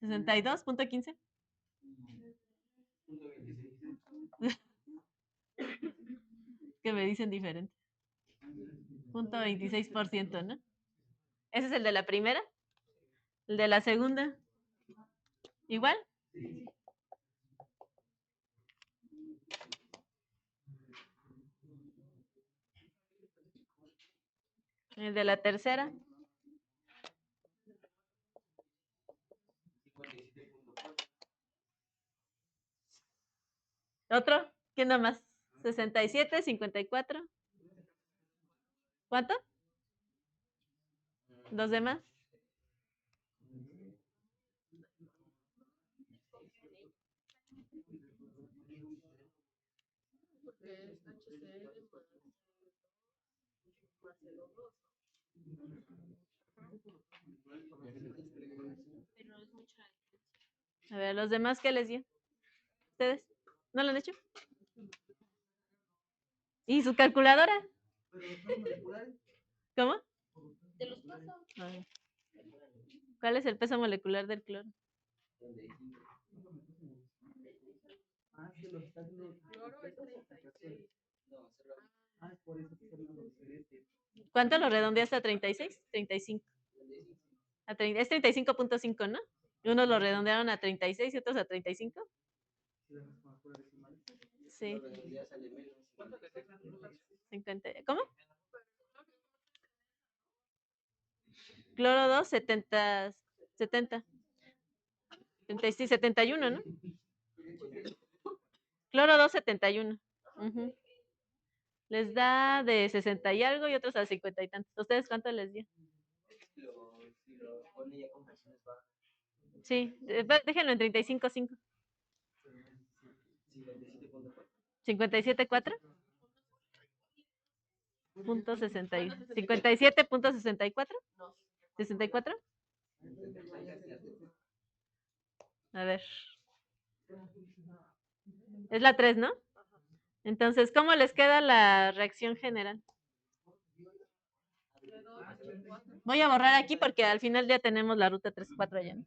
62.15. Que me dicen diferente. 0.26%, ¿no? ¿Ese es el de la primera? ¿El de la segunda? ¿Igual? ¿El de la tercera? ¿Otro? ¿Quién da más? 67, 54. ¿Cuánto? ¿Los demás? Porque es HCl más CO2. A ver, ¿los demás qué les dio? ¿Ustedes? ¿No lo han hecho? ¿Y su calculadora? ¿Cómo? A ver. ¿Cuál es el peso molecular del cloro? Cloro es 36. ¿Cuánto lo redondeaste a 36? 35. Es 35.5, ¿no? Unos lo redondearon a 36 y otros a 35. Sí. 50. ¿Cómo? Cloro 2, 70. 71, ¿no? Cloro 2, 71. Ujú. Les da de 60 y algo y otros a 50 y tantos. ¿Ustedes cuánto les dio? Sí, déjenlo en 35.5. 57.4. Punto 57.64. 64. A ver. Es la 3, ¿no? Entonces, ¿cómo les queda la reacción general? Voy a borrar aquí porque al final ya tenemos la ruta 3-4 allá, ¿no?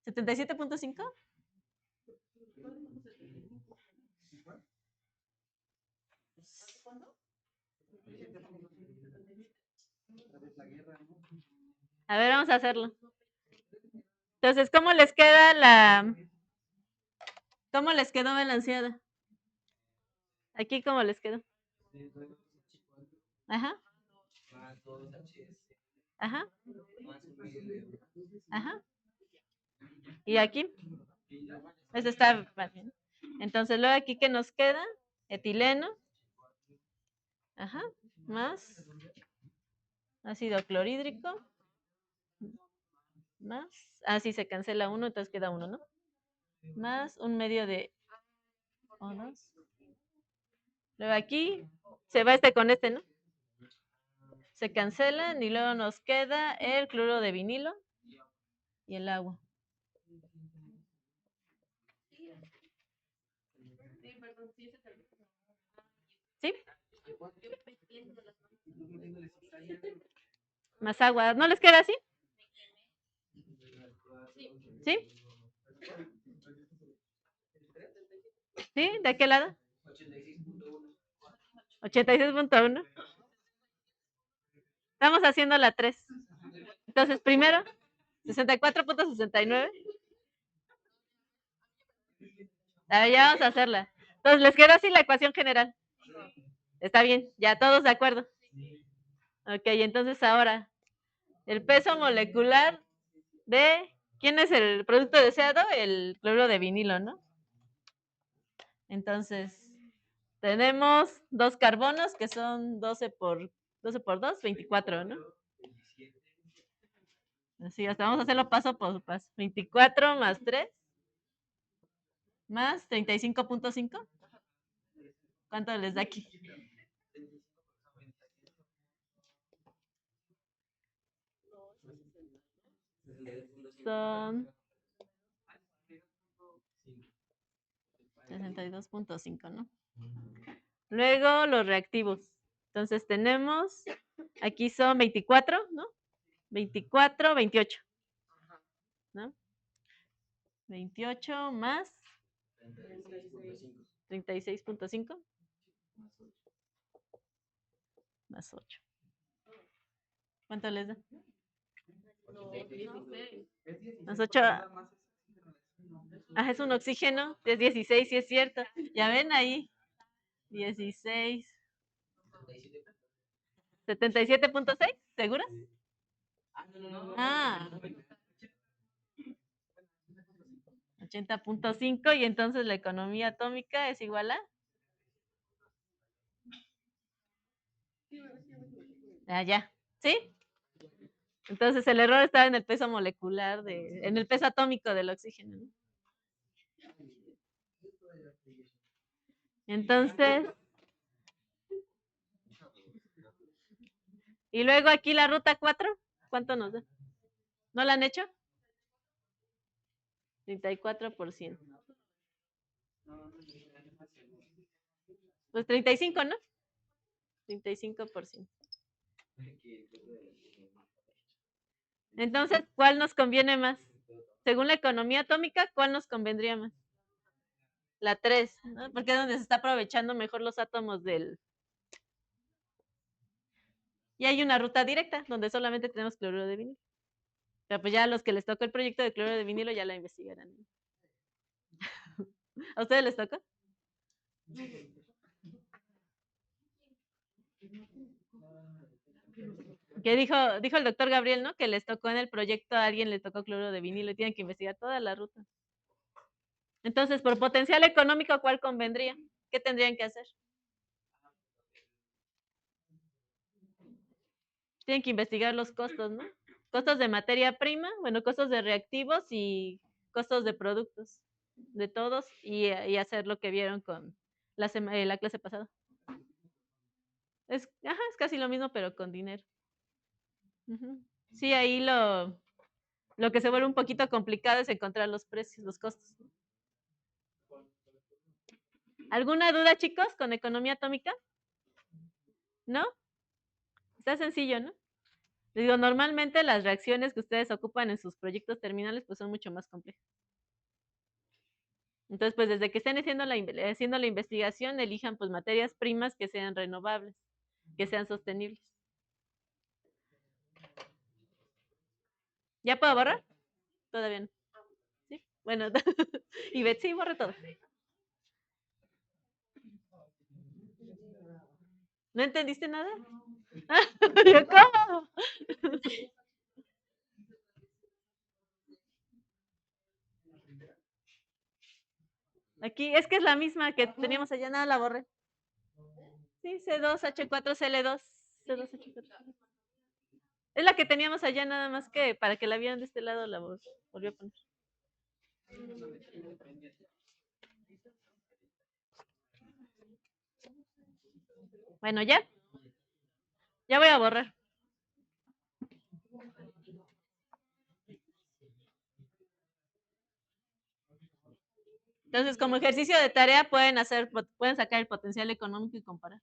77.5. A ver, vamos a hacerlo. Entonces, ¿cómo les queda ¿Cómo les quedó balanceada? Aquí, ¿cómo les quedó? Ajá. Ajá. Ajá. ¿Y aquí? Eso está bien. Entonces, luego aquí, ¿qué nos queda? Etileno. Ajá. Más ácido clorhídrico. Más. Ah, sí, se cancela uno, entonces queda uno, ¿no? Más un medio de O2. Luego aquí se va este con este, ¿no? Se cancelan y luego nos queda el cloro de vinilo y el agua. ¿Sí? Más agua. ¿No les queda así? ¿Sí? ¿Sí? ¿De qué lado? 86.1. Estamos haciendo la 3. Entonces, primero, 64.69. A ver, ya vamos a hacerla. Entonces, les quedó así la ecuación general. Está bien, ya todos de acuerdo. Ok, entonces ahora, el peso molecular de, ¿quién es el producto deseado? El cloro de vinilo, ¿no? Entonces, tenemos 2 carbonos que son 12 por 2, 24, ¿no? Así, hasta vamos a hacerlo paso por paso. 24 más 3 más 35.5. ¿Cuánto les da aquí? son 62.5, ¿no? Luego los reactivos. Entonces tenemos, aquí son 24, ¿no? 24, 28, ¿no? 28 más 36.5 más 8. ¿Cuánto les da? Más 8. Ah, es un oxígeno. Es 16, sí es cierto. Ya ven ahí. 16. 77.6, ¿seguras? Ah. 80.5 y entonces la economía atómica es igual a... Ah, ya. ¿Sí? Entonces el error estaba en el peso molecular, en el peso atómico del oxígeno, ¿no? Entonces, y luego aquí la ruta 4, ¿cuánto nos da? ¿No la han hecho? 34%. Pues 35, ¿no? 35%. Entonces, ¿cuál nos conviene más? Según la economía atómica, ¿cuál nos convendría más? La 3, ¿no? Porque es donde se está aprovechando mejor los átomos del... Y hay una ruta directa, donde solamente tenemos cloruro de vinilo. Pero pues ya a los que les tocó el proyecto de cloruro de vinilo ya la investigarán. ¿A ustedes les tocó? Que dijo el doctor Gabriel, ¿no? Que les tocó en el proyecto, a alguien le tocó cloruro de vinilo y tienen que investigar toda la ruta. Entonces, por potencial económico, ¿cuál convendría? ¿Qué tendrían que hacer? Tienen que investigar los costos, ¿no? Costos de materia prima, bueno, costos de reactivos y costos de productos, de todos, y hacer lo que vieron con la clase pasada. Es casi lo mismo, pero con dinero. Sí, ahí lo que se vuelve un poquito complicado es encontrar los precios, los costos. ¿Alguna duda, chicos, con economía atómica? ¿No? Está sencillo, ¿no? Les digo, normalmente las reacciones que ustedes ocupan en sus proyectos terminales pues son mucho más complejas. Entonces, pues desde que estén haciendo la investigación, elijan pues materias primas que sean renovables, que sean sostenibles. ¿Ya puedo borrar? Todavía no. ¿Sí? Bueno, y Betsy, borra todo. ¿No entendiste nada? ¿Cómo? Aquí, es que es la misma que teníamos allá, nada la borré. Sí, C2H4Cl2. C2H4. Es la que teníamos allá, nada más que para que la vieran de este lado la volvió a poner. Bueno, ya. Ya voy a borrar. Entonces, como ejercicio de tarea pueden sacar el potencial económico y comparar.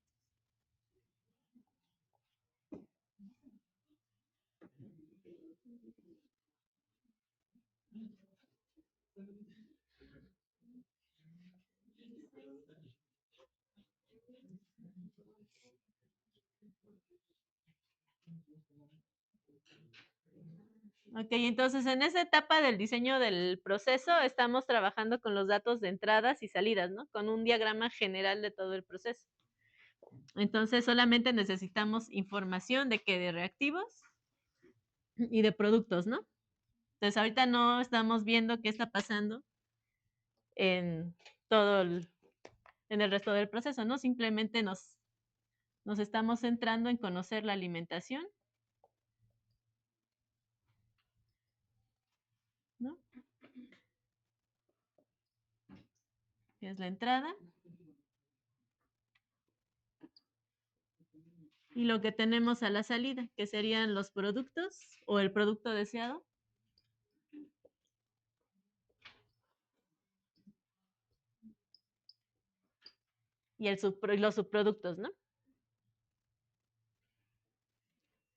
Ok, entonces en esa etapa del diseño del proceso estamos trabajando con los datos de entradas y salidas, ¿no? Con un diagrama general de todo el proceso. Entonces solamente necesitamos información de reactivos y de productos, ¿no? Entonces ahorita no estamos viendo qué está pasando en en el resto del proceso, ¿no? Simplemente nos estamos centrando en conocer la alimentación, ¿no? Que es la entrada. Y lo que tenemos a la salida, que serían los productos o el producto deseado y los subproductos, ¿no?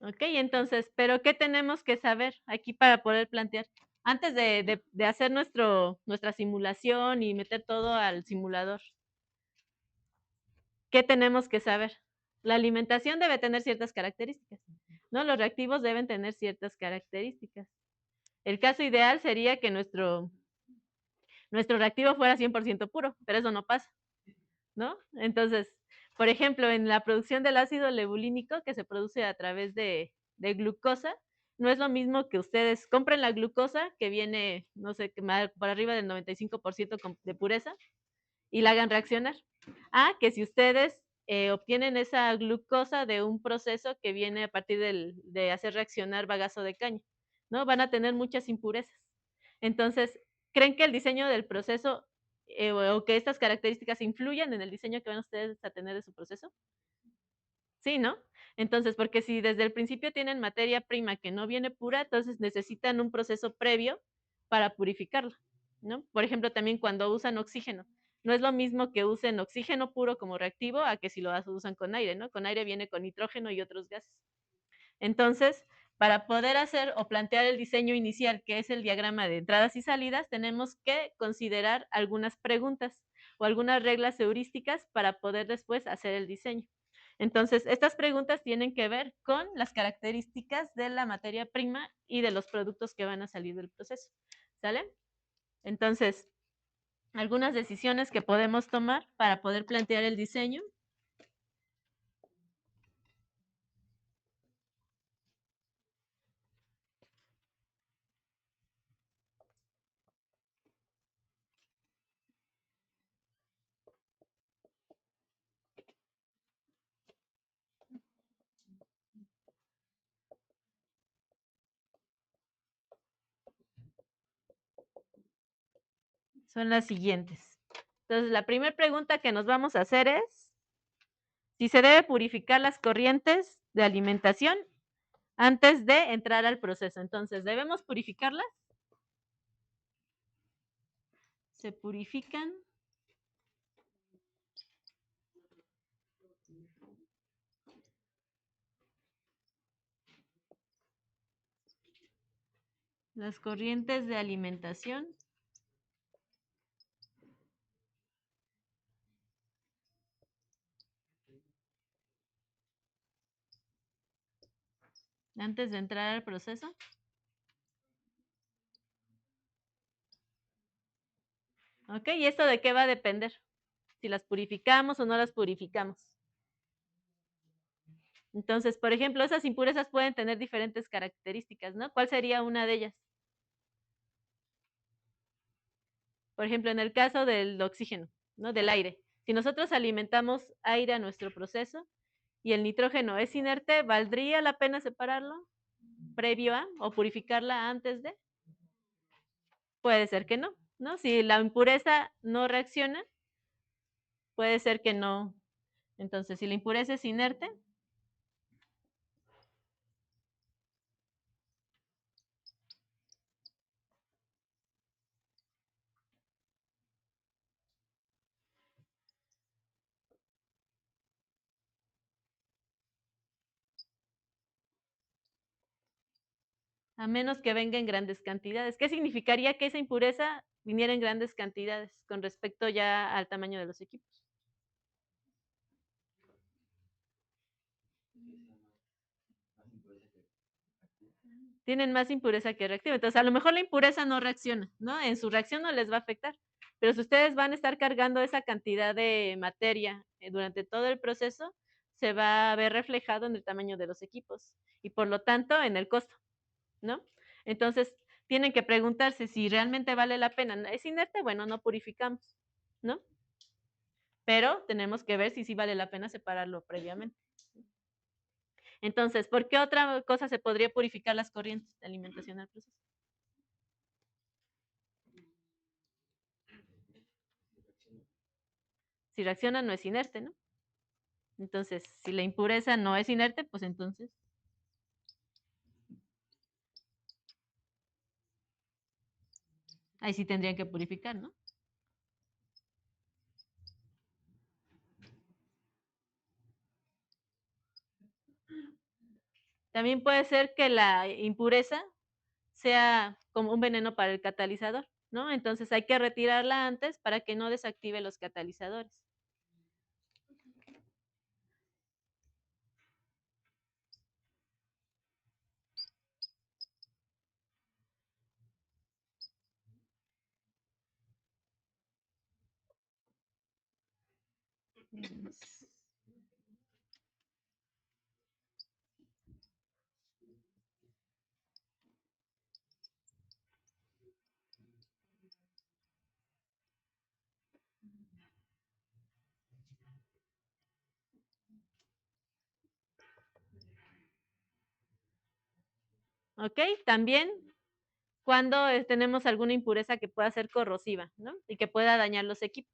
Ok, entonces, ¿pero qué tenemos que saber aquí para poder plantear? Antes de hacer nuestra simulación y meter todo al simulador, ¿qué tenemos que saber? La alimentación debe tener ciertas características, ¿no? Los reactivos deben tener ciertas características. El caso ideal sería que nuestro reactivo fuera 100% puro, pero eso no pasa, ¿no? Entonces, por ejemplo, en la producción del ácido lebulínico que se produce a través de glucosa, no es lo mismo que ustedes compren la glucosa que viene, no sé, por arriba del 95% de pureza y la hagan reaccionar. Que si ustedes obtienen esa glucosa de un proceso que viene a partir de hacer reaccionar bagazo de caña, ¿no? Van a tener muchas impurezas. Entonces, ¿creen que el diseño del proceso o que estas características influyan en el diseño que van ustedes a tener de su proceso? Sí, ¿no? Entonces, porque si desde el principio tienen materia prima que no viene pura, entonces necesitan un proceso previo para purificarla, ¿no? Por ejemplo, también cuando usan oxígeno. No es lo mismo que usen oxígeno puro como reactivo a que si lo usan con aire, ¿no? Con aire viene con nitrógeno y otros gases. Entonces, para poder hacer o plantear el diseño inicial, que es el diagrama de entradas y salidas, tenemos que considerar algunas preguntas o algunas reglas heurísticas para poder después hacer el diseño. Entonces, estas preguntas tienen que ver con las características de la materia prima y de los productos que van a salir del proceso. ¿Sale? Entonces, algunas decisiones que podemos tomar para poder plantear el diseño. Son las siguientes. Entonces, la primera pregunta que nos vamos a hacer es si se debe purificar las corrientes de alimentación antes de entrar al proceso. Entonces, ¿debemos purificarlas? Se purifican. Las corrientes de alimentación antes de entrar al proceso. ¿Ok? ¿Y esto de qué va a depender? Si las purificamos o no las purificamos. Entonces, por ejemplo, esas impurezas pueden tener diferentes características, ¿no? ¿Cuál sería una de ellas? Por ejemplo, en el caso del oxígeno, ¿no? Del aire. Si nosotros alimentamos aire a nuestro proceso y el nitrógeno es inerte, ¿valdría la pena separarlo previo a o purificarla antes de? Puede ser que no, ¿no? Si la impureza no reacciona, puede ser que no. Entonces, si la impureza es inerte, a menos que venga en grandes cantidades. ¿Qué significaría que esa impureza viniera en grandes cantidades con respecto ya al tamaño de los equipos? Tienen más impureza que reactivo. Entonces, a lo mejor la impureza no reacciona, ¿no? En su reacción no les va a afectar. Pero si ustedes van a estar cargando esa cantidad de materia durante todo el proceso, se va a ver reflejado en el tamaño de los equipos y por lo tanto en el costo, ¿no? Entonces, tienen que preguntarse si realmente vale la pena. ¿Es inerte? Bueno, no purificamos, ¿no? Pero tenemos que ver si sí vale la pena separarlo previamente. Entonces, ¿por qué otra cosa se podría purificar las corrientes de alimentación al proceso? Si reacciona no es inerte, ¿no? Entonces, si la impureza no es inerte, pues entonces ahí sí tendrían que purificar, ¿no? También puede ser que la impureza sea como un veneno para el catalizador, ¿no? Entonces hay que retirarla antes para que no desactive los catalizadores. ¿Ok? También cuando tenemos alguna impureza que pueda ser corrosiva, ¿no? Y que pueda dañar los equipos.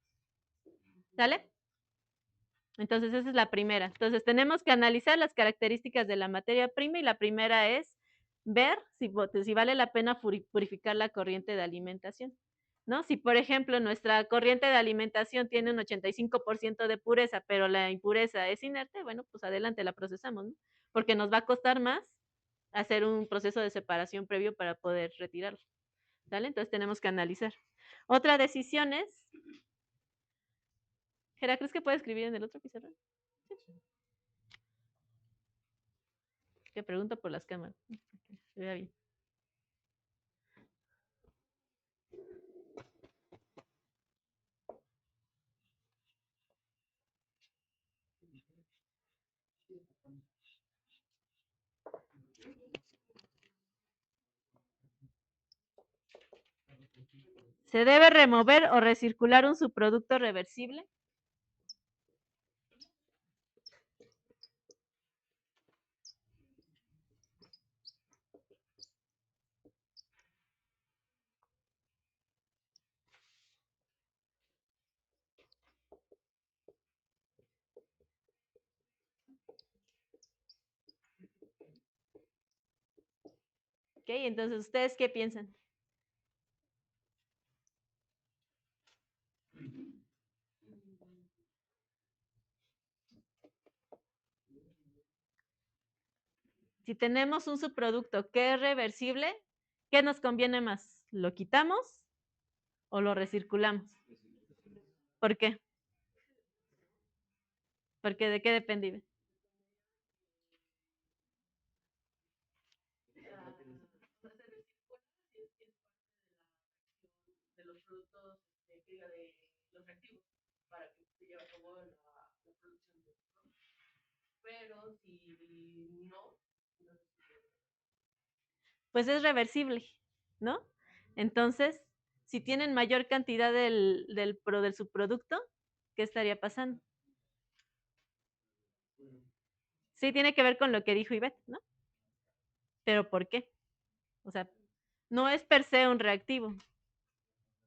¿Sale? Entonces, esa es la primera. Entonces, tenemos que analizar las características de la materia prima y la primera es ver si vale la pena purificar la corriente de alimentación, ¿no? Si, por ejemplo, nuestra corriente de alimentación tiene un 85% de pureza, pero la impureza es inerte, bueno, pues adelante, la procesamos, ¿no? Porque nos va a costar más hacer un proceso de separación previo para poder retirarlo, ¿vale? Entonces, tenemos que analizar. Otra decisión es, Gera, ¿crees que puede escribir en el otro pizarrón? Que pregunto por las cámaras. Se vea bien. ¿Se debe remover o recircular un subproducto reversible? Ok, entonces, ¿ustedes qué piensan? Si tenemos un subproducto que es reversible, ¿qué nos conviene más? ¿Lo quitamos o lo recirculamos? ¿Por qué? Porque ¿de qué depende? De los productos, que diga, de los reactivos, para que se lleve a cabo la producción de los productos. Pero si no, no sé si Pues es reversible, ¿no? Entonces, si tienen mayor cantidad del subproducto, ¿qué estaría pasando? Sí, tiene que ver con lo que dijo Ivette, ¿no? Pero ¿por qué? O sea, no es per se un reactivo,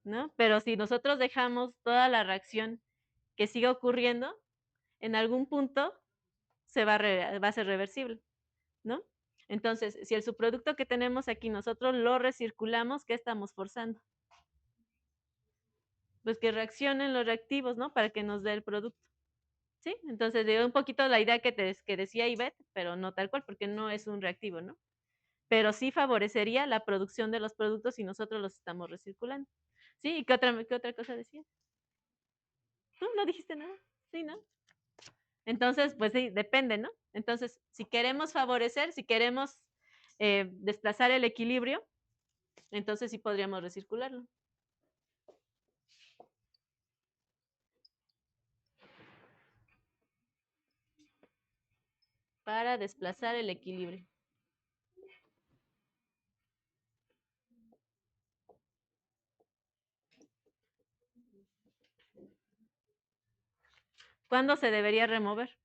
¿no? Pero si nosotros dejamos toda la reacción que siga ocurriendo, en algún punto va a ser reversible, ¿no? Entonces, si el subproducto que tenemos aquí nosotros lo recirculamos, ¿qué estamos forzando? Pues que reaccionen los reactivos, ¿no? Para que nos dé el producto. ¿Sí? Entonces, dio un poquito la idea que decía Ivette, pero no tal cual, porque no es un reactivo, ¿no? Pero sí favorecería la producción de los productos si nosotros los estamos recirculando. ¿Sí? ¿Y qué otra cosa decía? ¿No dijiste nada? Sí, ¿no? Entonces, pues sí, depende, ¿no? Entonces, si queremos favorecer, si queremos desplazar el equilibrio, entonces sí podríamos recircularlo. Para desplazar el equilibrio. ¿Cuándo se debería remover?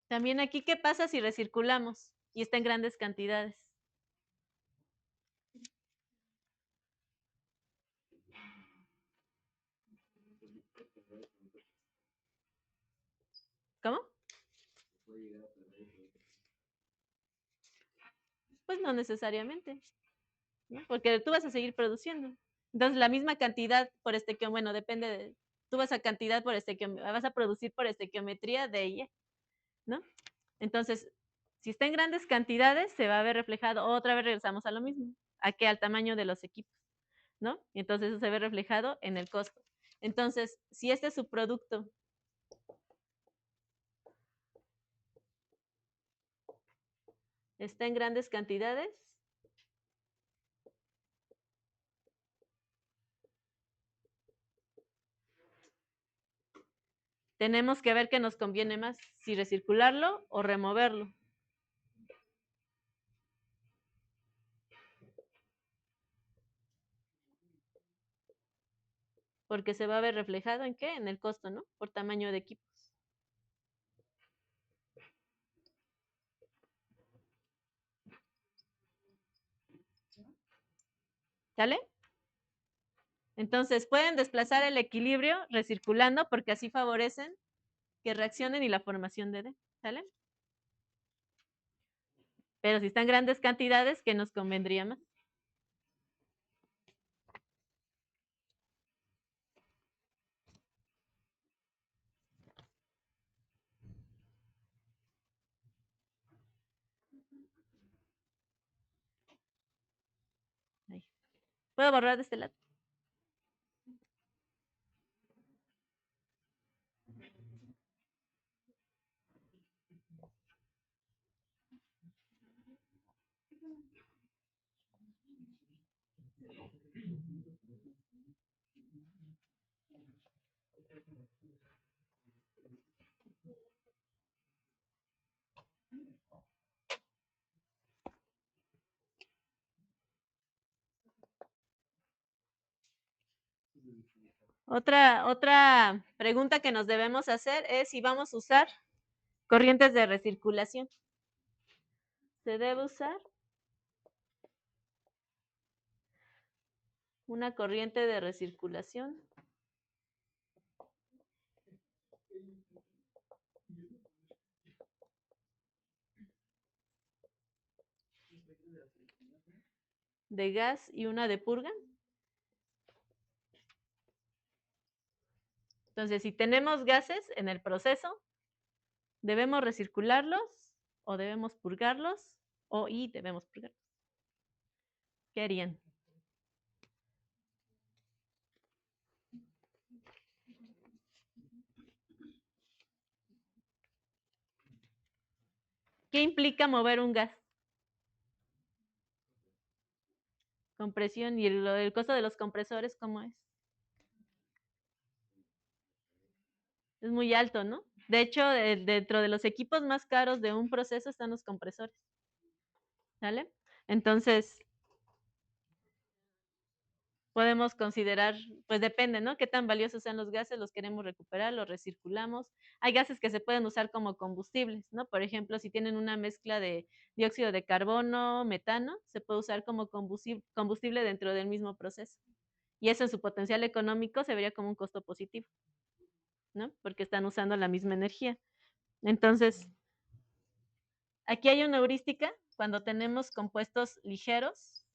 También aquí, ¿qué pasa si recirculamos y está en grandes cantidades? ¿Cómo? Pues no necesariamente, ¿no? Porque tú vas a seguir produciendo. Entonces, la misma cantidad por bueno, depende de, tú vas a cantidad por vas a producir por estequiometría de ella, ¿no? Entonces, si está en grandes cantidades, se va a ver reflejado, otra vez regresamos a lo mismo, ¿a qué? Al tamaño de los equipos, ¿no? Y entonces eso se ve reflejado en el costo. Entonces, si este es su producto, está en grandes cantidades, tenemos que ver qué nos conviene más, si recircularlo o removerlo. Porque se va a ver reflejado en qué, en el costo, ¿no? Por tamaño de equipos. ¿Sale? Entonces, pueden desplazar el equilibrio recirculando porque así favorecen que reaccionen y la formación de D. ¿Sale? Pero si están grandes cantidades, ¿qué nos convendría más? Ahí. ¿Puedo borrar de este lado? Otra pregunta que nos debemos hacer es si vamos a usar corrientes de recirculación. ¿Se debe usar una corriente de recirculación? ¿De gas y una de purga? Entonces, si tenemos gases en el proceso, ¿debemos recircularlos o debemos purgarlos y debemos purgarlos? ¿Qué harían? ¿Qué implica mover un gas? Compresión. ¿Y el costo de los compresores cómo es? Es muy alto, ¿no? De hecho, dentro de los equipos más caros de un proceso están los compresores. ¿Sale? Entonces, podemos considerar, pues depende, ¿no? Qué tan valiosos sean los gases, los queremos recuperar, los recirculamos. Hay gases que se pueden usar como combustibles, ¿no? Por ejemplo, si tienen una mezcla de dióxido de carbono, metano, se puede usar como combustible dentro del mismo proceso. Y eso en su potencial económico se vería como un costo positivo, ¿no? Porque están usando la misma energía. Entonces, aquí hay una heurística cuando tenemos compuestos ligeros.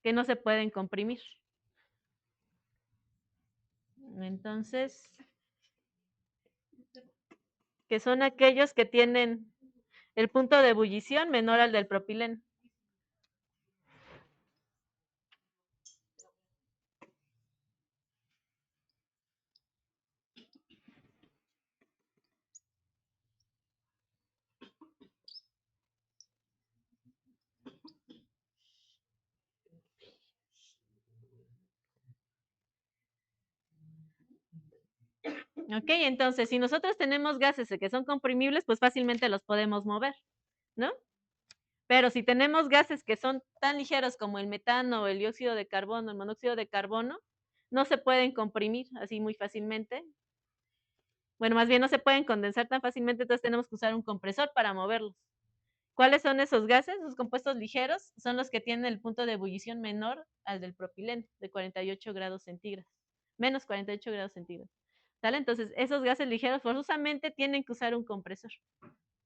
Que no se pueden comprimir. Entonces, que son aquellos que tienen el punto de ebullición menor al del propileno. Ok, entonces, si nosotros tenemos gases que son comprimibles, pues fácilmente los podemos mover, ¿no? Pero si tenemos gases que son tan ligeros como el metano, o el dióxido de carbono, el monóxido de carbono, no se pueden comprimir así muy fácilmente. Bueno, más bien no se pueden condensar tan fácilmente, entonces tenemos que usar un compresor para moverlos. ¿Cuáles son esos gases? Los compuestos ligeros son los que tienen el punto de ebullición menor al del propileno, de 48 grados centígrados, menos 48 grados centígrados. ¿Sale? Entonces, esos gases ligeros forzosamente tienen que usar un compresor,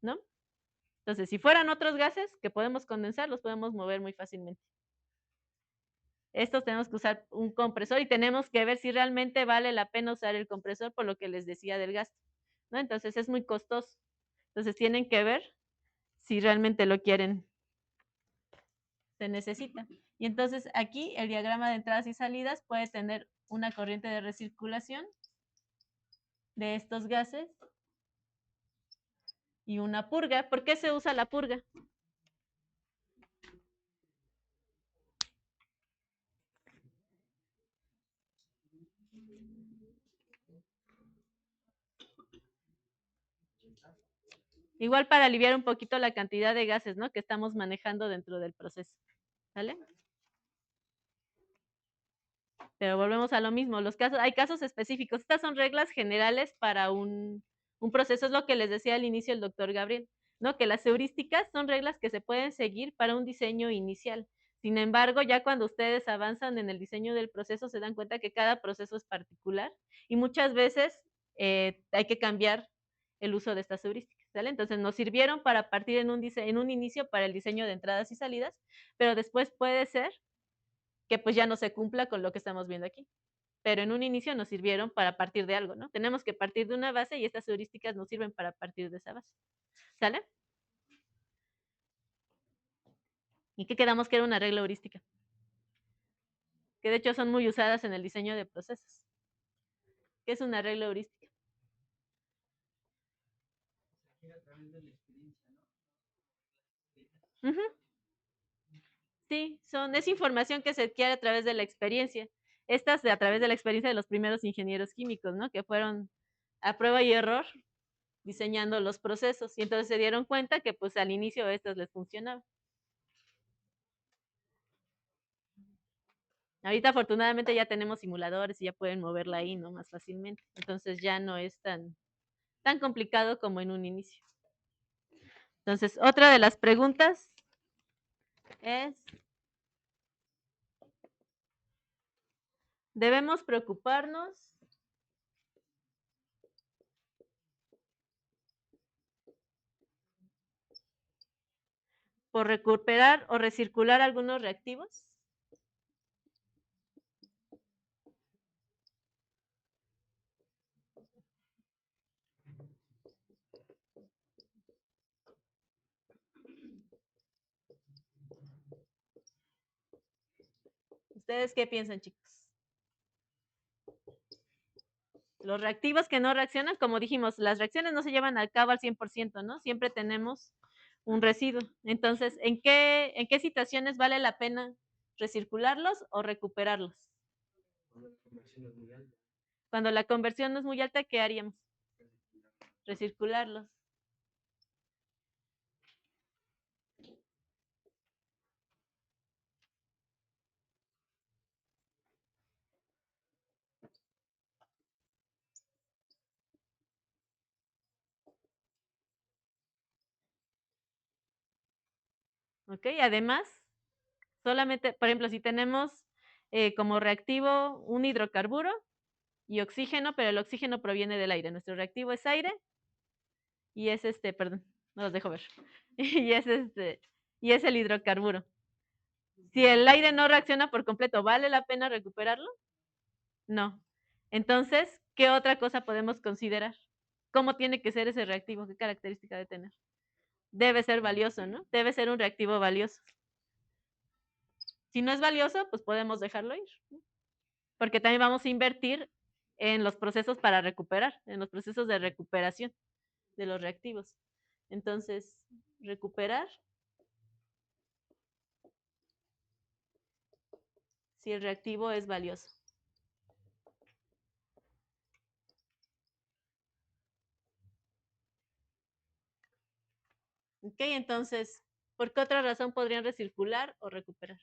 ¿no? Entonces, si fueran otros gases que podemos condensar, los podemos mover muy fácilmente. Estos tenemos que usar un compresor y tenemos que ver si realmente vale la pena usar el compresor por lo que les decía del gasto, ¿no? Entonces, es muy costoso. Entonces, tienen que ver si realmente lo quieren, se necesita. Y entonces, aquí el diagrama de entradas y salidas puede tener una corriente de recirculación de estos gases y una purga. ¿Por qué se usa la purga? Igual para aliviar un poquito la cantidad de gases, ¿no?, que estamos manejando dentro del proceso. ¿Sale? Pero volvemos a lo mismo. Hay casos específicos. Estas son reglas generales para un proceso. Es lo que les decía al inicio el doctor Gabriel, ¿no? Que las heurísticas son reglas que se pueden seguir para un diseño inicial. Sin embargo, ya cuando ustedes avanzan en el diseño del proceso, se dan cuenta que cada proceso es particular y muchas veces hay que cambiar el uso de estas heurísticas, ¿sale? Entonces, nos sirvieron para partir en un inicio para el diseño de entradas y salidas, pero después puede ser que pues ya no se cumpla con lo que estamos viendo aquí. Pero en un inicio nos sirvieron para partir de algo, ¿no? Tenemos que partir de una base y estas heurísticas nos sirven para partir de esa base. ¿Sale? ¿Y qué quedamos que era una regla heurística? Que de hecho son muy usadas en el diseño de procesos. ¿Qué es una regla heurística? Ujú. Sí, es información que se adquiere a través de la experiencia. Estas a través de la experiencia de los primeros ingenieros químicos, ¿no? Que fueron a prueba y error diseñando los procesos. Y entonces se dieron cuenta que pues al inicio estas les funcionaban. Ahorita afortunadamente ya tenemos simuladores y ya pueden moverla ahí, ¿no?, más fácilmente. Entonces ya no es tan complicado como en un inicio. Entonces, otra de las preguntas es, ¿debemos preocuparnos por recuperar o recircular algunos reactivos? ¿Ustedes qué piensan, chicos? Los reactivos que no reaccionan, como dijimos, las reacciones no se llevan a cabo al 100%, ¿no? Siempre tenemos un residuo. Entonces, ¿en qué situaciones vale la pena recircularlos o recuperarlos? Cuando la conversión no es muy alta, ¿qué haríamos? Recircularlos. ¿Ok? Además, solamente, por ejemplo, si tenemos como reactivo un hidrocarburo y oxígeno, pero el oxígeno proviene del aire. Nuestro reactivo es aire y es perdón, no los dejo ver. y es el hidrocarburo. Si el aire no reacciona por completo, ¿vale la pena recuperarlo? No. Entonces, ¿qué otra cosa podemos considerar? ¿Cómo tiene que ser ese reactivo? ¿Qué característica debe tener? Debe ser valioso, ¿no? Debe ser un reactivo valioso. Si no es valioso, pues podemos dejarlo ir, ¿no? Porque también vamos a invertir en los procesos para recuperar, en los procesos de recuperación de los reactivos. Entonces, recuperar si el reactivo es valioso. Ok, entonces, ¿por qué otra razón podrían recircular o recuperar?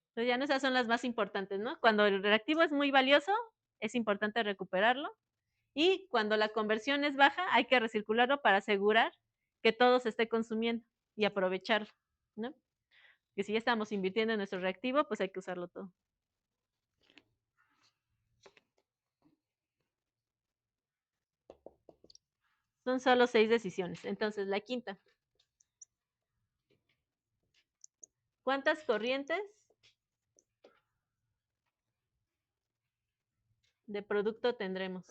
Entonces ya no, esas son las más importantes, ¿no? Cuando el reactivo es muy valioso, es importante recuperarlo. Y cuando la conversión es baja, hay que recircularlo para asegurar que todo se esté consumiendo y aprovecharlo, ¿no? Que si ya estamos invirtiendo en nuestro reactivo, pues hay que usarlo todo. Son solo 6 decisiones. Entonces, la quinta. ¿Cuántas corrientes de producto tendremos?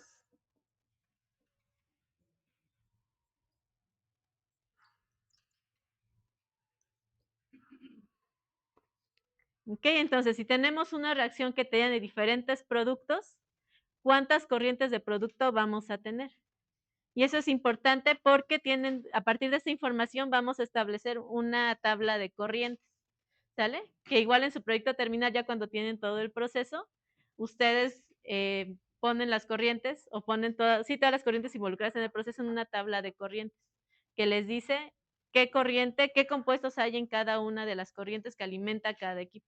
Ok, entonces, si tenemos una reacción que tiene diferentes productos, ¿cuántas corrientes de producto vamos a tener? Y eso es importante porque a partir de esta información vamos a establecer una tabla de corrientes, ¿sale? Que igual en su proyecto terminal, ya cuando tienen todo el proceso, ustedes ponen las corrientes o ponen todas las corrientes involucradas en el proceso en una tabla de corrientes que les dice qué corriente, qué compuestos hay en cada una de las corrientes que alimenta cada equipo,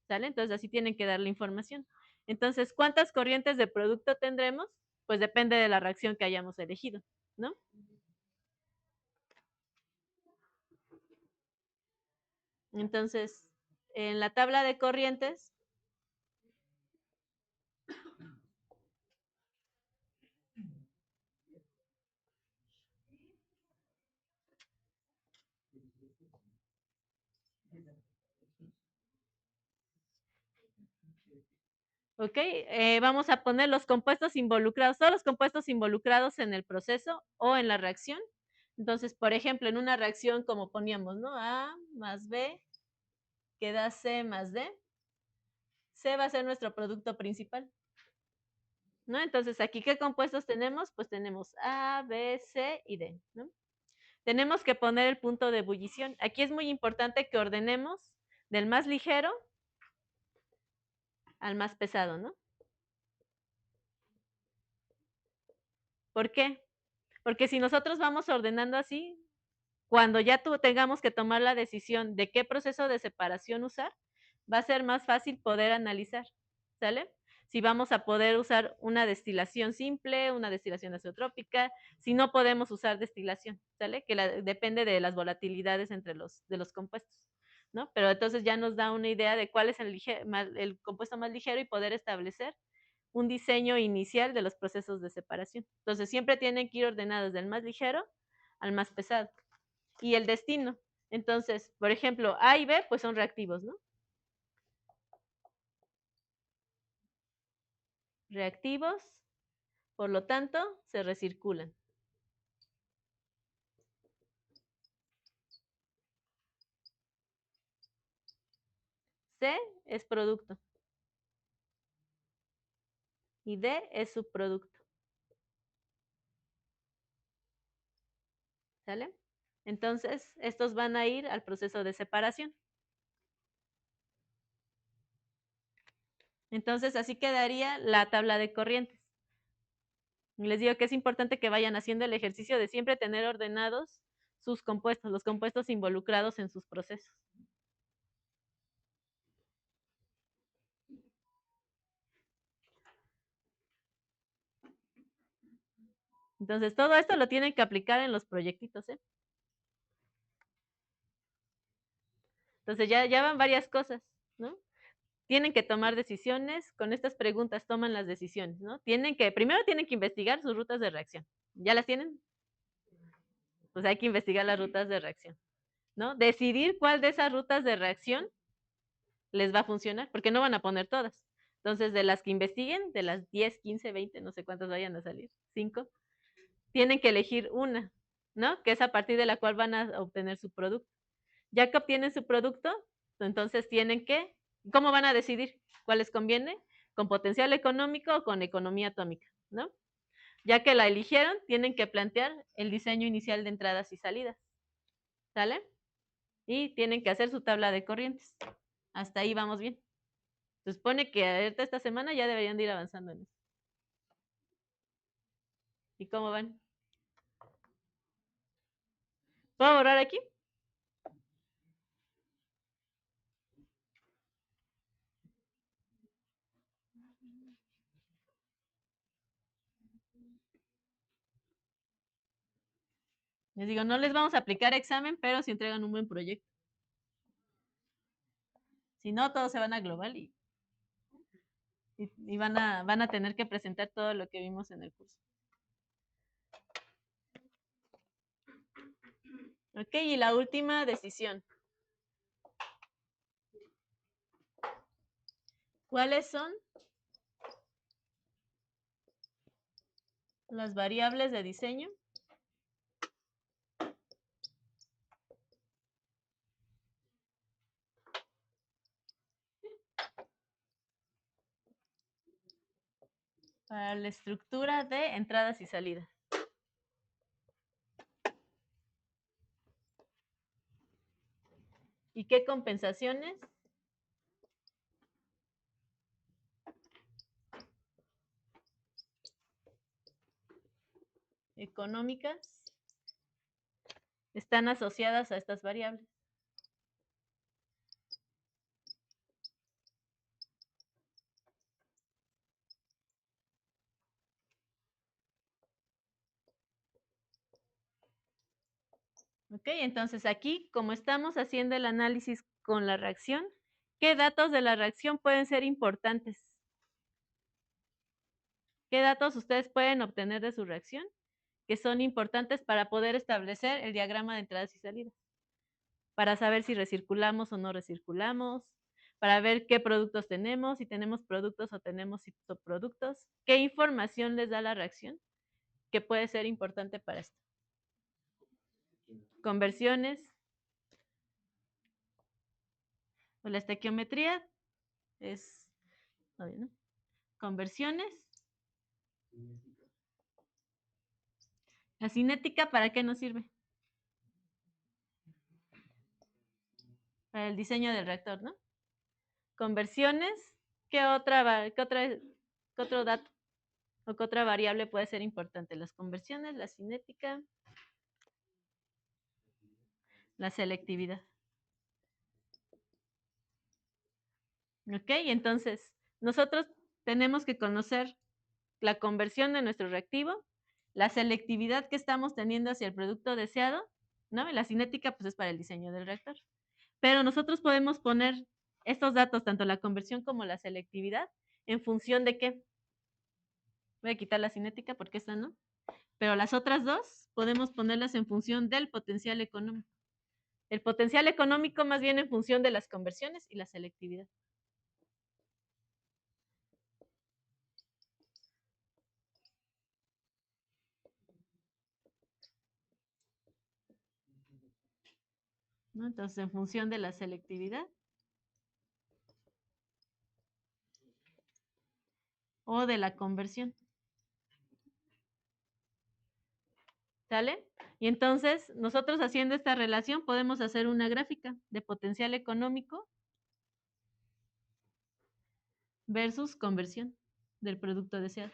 ¿sale? Entonces así tienen que dar la información. Entonces, ¿cuántas corrientes de producto tendremos? Pues depende de la reacción que hayamos elegido, ¿no? Entonces, en la tabla de corrientes, ¿ok? Vamos a poner los compuestos involucrados, todos los compuestos involucrados en el proceso o en la reacción. Entonces, por ejemplo, en una reacción como poníamos, ¿no? A más B queda C más D. C va a ser nuestro producto principal, ¿no? Entonces, aquí, ¿qué compuestos tenemos? Pues tenemos A, B, C y D, ¿no? Tenemos que poner el punto de ebullición. Aquí es muy importante que ordenemos del más ligero al más pesado, ¿no? ¿Por qué? Porque si nosotros vamos ordenando así, cuando ya tengamos que tomar la decisión de qué proceso de separación usar, va a ser más fácil poder analizar, ¿sale? Si vamos a poder usar una destilación simple, una destilación azeotrópica, si no podemos usar destilación, ¿sale? Que depende de las volatilidades entre de los compuestos, ¿no? Pero entonces ya nos da una idea de cuál es el compuesto más ligero y poder establecer un diseño inicial de los procesos de separación. Entonces siempre tienen que ir ordenados del más ligero al más pesado. Y el destino. Entonces, por ejemplo, A y B pues son reactivos, ¿no? Reactivos, por lo tanto, se recirculan. C es producto. Y D es subproducto. ¿Sale? Entonces, estos van a ir al proceso de separación. Entonces, así quedaría la tabla de corrientes. Les digo que es importante que vayan haciendo el ejercicio de siempre tener ordenados sus compuestos, los compuestos involucrados en sus procesos. Entonces, todo esto lo tienen que aplicar en los proyectitos, ¿eh? Entonces, ya van varias cosas, ¿no? Tienen que tomar decisiones, con estas preguntas toman las decisiones, ¿no? Primero tienen que investigar sus rutas de reacción. ¿Ya las tienen? Pues hay que investigar las rutas de reacción, ¿no? Decidir cuál de esas rutas de reacción les va a funcionar, porque no van a poner todas. Entonces, de las que investiguen, de las 10, 15, 20, no sé cuántas vayan a salir, 5, tienen que elegir una, ¿no? Que es a partir de la cual van a obtener su producto. Ya que obtienen su producto, entonces ¿cómo van a decidir cuál les conviene? ¿Con potencial económico o con economía atómica, ¿no? Ya que la eligieron, tienen que plantear el diseño inicial de entradas y salidas, ¿sale? Y tienen que hacer su tabla de corrientes. Hasta ahí vamos bien. Se supone que esta semana ya deberían de ir avanzando en eso. ¿Y cómo van? ¿Puedo borrar aquí? Les digo, no les vamos a aplicar examen, pero si entregan un buen proyecto. Si no, todos se van a global y van a tener que presentar todo lo que vimos en el curso. Ok, y la última decisión. ¿Cuáles son las variables de diseño para la estructura de entradas y salidas? ¿Y qué compensaciones económicas están asociadas a estas variables? Ok, entonces aquí, como estamos haciendo el análisis con la reacción, ¿qué datos de la reacción pueden ser importantes? ¿Qué datos ustedes pueden obtener de su reacción que son importantes para poder establecer el diagrama de entradas y salidas? Para saber si recirculamos o no recirculamos, para ver qué productos tenemos, si tenemos productos o tenemos subproductos, qué información les da la reacción que puede ser importante para esto. Conversiones, o la estequiometría es, obvio, ¿no? Conversiones. La cinética, ¿para qué nos sirve? Para el diseño del reactor, ¿no? Conversiones, ¿qué otro dato o qué otra variable puede ser importante? Las conversiones, la cinética, la selectividad. ¿Ok? Entonces, nosotros tenemos que conocer la conversión de nuestro reactivo, la selectividad que estamos teniendo hacia el producto deseado, ¿no? Y la cinética, pues es para el diseño del reactor. Pero nosotros podemos poner estos datos, tanto la conversión como la selectividad, en función de qué. Voy a quitar la cinética porque esta no. Pero las otras dos podemos ponerlas en función del potencial económico. El potencial económico más bien en función de las conversiones y la selectividad. ¿No? Entonces, en función de la selectividad o de la conversión. ¿Sale? Y entonces, nosotros haciendo esta relación podemos hacer una gráfica de potencial económico versus conversión del producto deseado.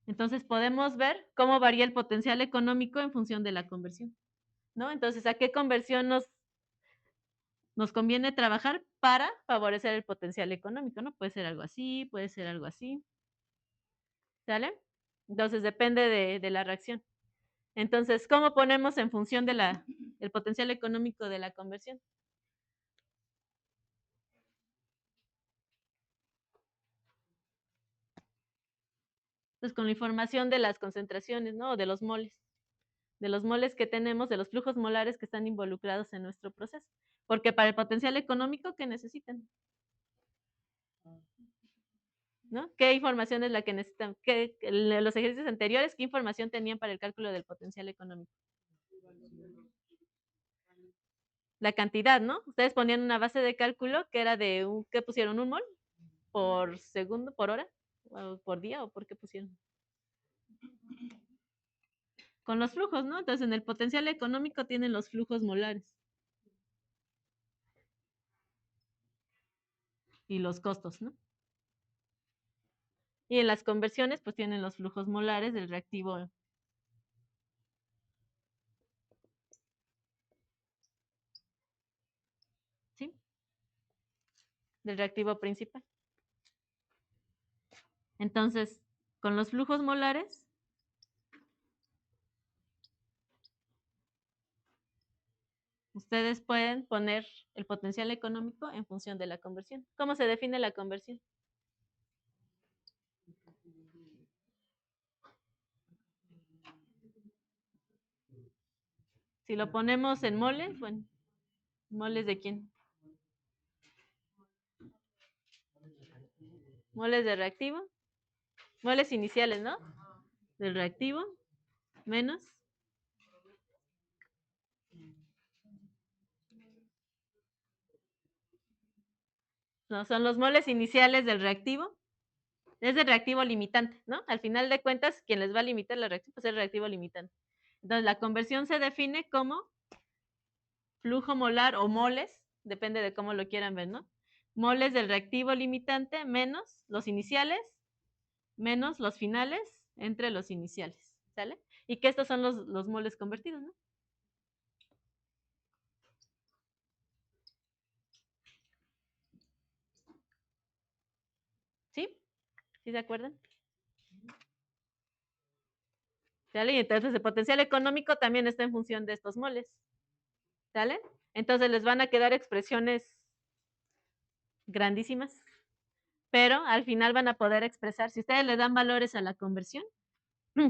Entonces, podemos ver cómo varía el potencial económico en función de la conversión, ¿no? Entonces, ¿a qué conversión nos conviene trabajar para favorecer el potencial económico, ¿no? Puede ser algo así, puede ser algo así. ¿Sale? Entonces, depende de la reacción. Entonces, ¿cómo ponemos en función del potencial económico de la conversión? Pues con la información de las concentraciones, ¿no? O de los moles que tenemos, de los flujos molares que están involucrados en nuestro proceso. Porque para el potencial económico, ¿qué necesitan? ¿No? ¿Qué información es la que necesitan? Los ejercicios anteriores, ¿qué información tenían para el cálculo del potencial económico? La cantidad, ¿no? Ustedes ponían una base de cálculo que era de, ¿qué pusieron? ¿Un mol? ¿Por segundo, por hora? ¿O por día? ¿O por qué pusieron? Con los flujos, ¿no? Entonces, en el potencial económico tienen los flujos molares. Y los costos, ¿no? Y en las conversiones, pues tienen los flujos molares del reactivo. ¿Sí? Del reactivo principal. Entonces, con los flujos molares, ustedes pueden poner el potencial económico en función de la conversión. ¿Cómo se define la conversión? Si lo ponemos en moles, bueno, ¿moles de quién? Moles de reactivo. Moles iniciales, ¿no? Del reactivo menos no, son los moles iniciales del reactivo. Es el reactivo limitante, ¿no? Al final de cuentas, quien les va a limitar la reacción pues es el reactivo limitante. Entonces, la conversión se define como flujo molar o moles, depende de cómo lo quieran ver, ¿no? Moles del reactivo limitante menos los iniciales, menos los finales entre los iniciales, ¿sale? Y que estos son los moles convertidos, ¿no? ¿Sí? ¿Sí se acuerdan? ¿Sale? Y entonces el potencial económico también está en función de estos moles, ¿sale? Entonces les van a quedar expresiones grandísimas, pero al final van a poder expresar, si ustedes le dan valores a la conversión,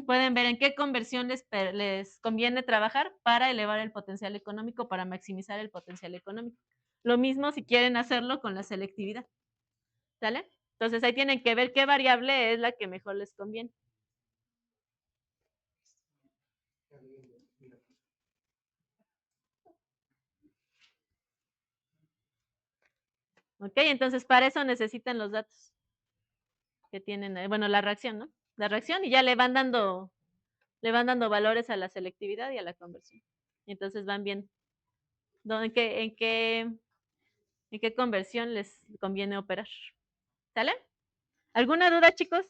pueden ver en qué conversión les conviene trabajar para elevar el potencial económico, para maximizar el potencial económico. Lo mismo si quieren hacerlo con la selectividad, ¿sale? Entonces ahí tienen que ver qué variable es la que mejor les conviene. Ok, entonces para eso necesitan los datos que tienen, bueno, la reacción, ¿no? La reacción y ya le van dando valores a la selectividad y a la conversión. Y entonces van bien. ¿En qué conversión les conviene operar? ¿Sale? ¿Alguna duda, chicos?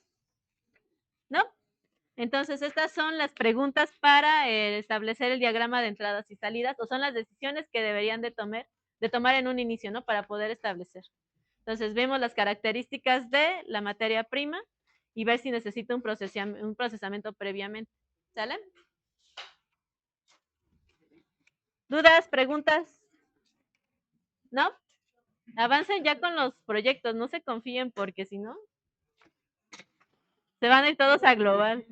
¿No? Entonces, estas son las preguntas para establecer el diagrama de entradas y salidas, o son las decisiones que deberían de tomar en un inicio, ¿no? Para poder establecer. Entonces, vemos las características de la materia prima y ver si necesita un procesamiento previamente. ¿Sale? ¿Dudas? ¿Preguntas? ¿No? Avancen ya con los proyectos, no se confíen porque si no, se van a ir todos a global.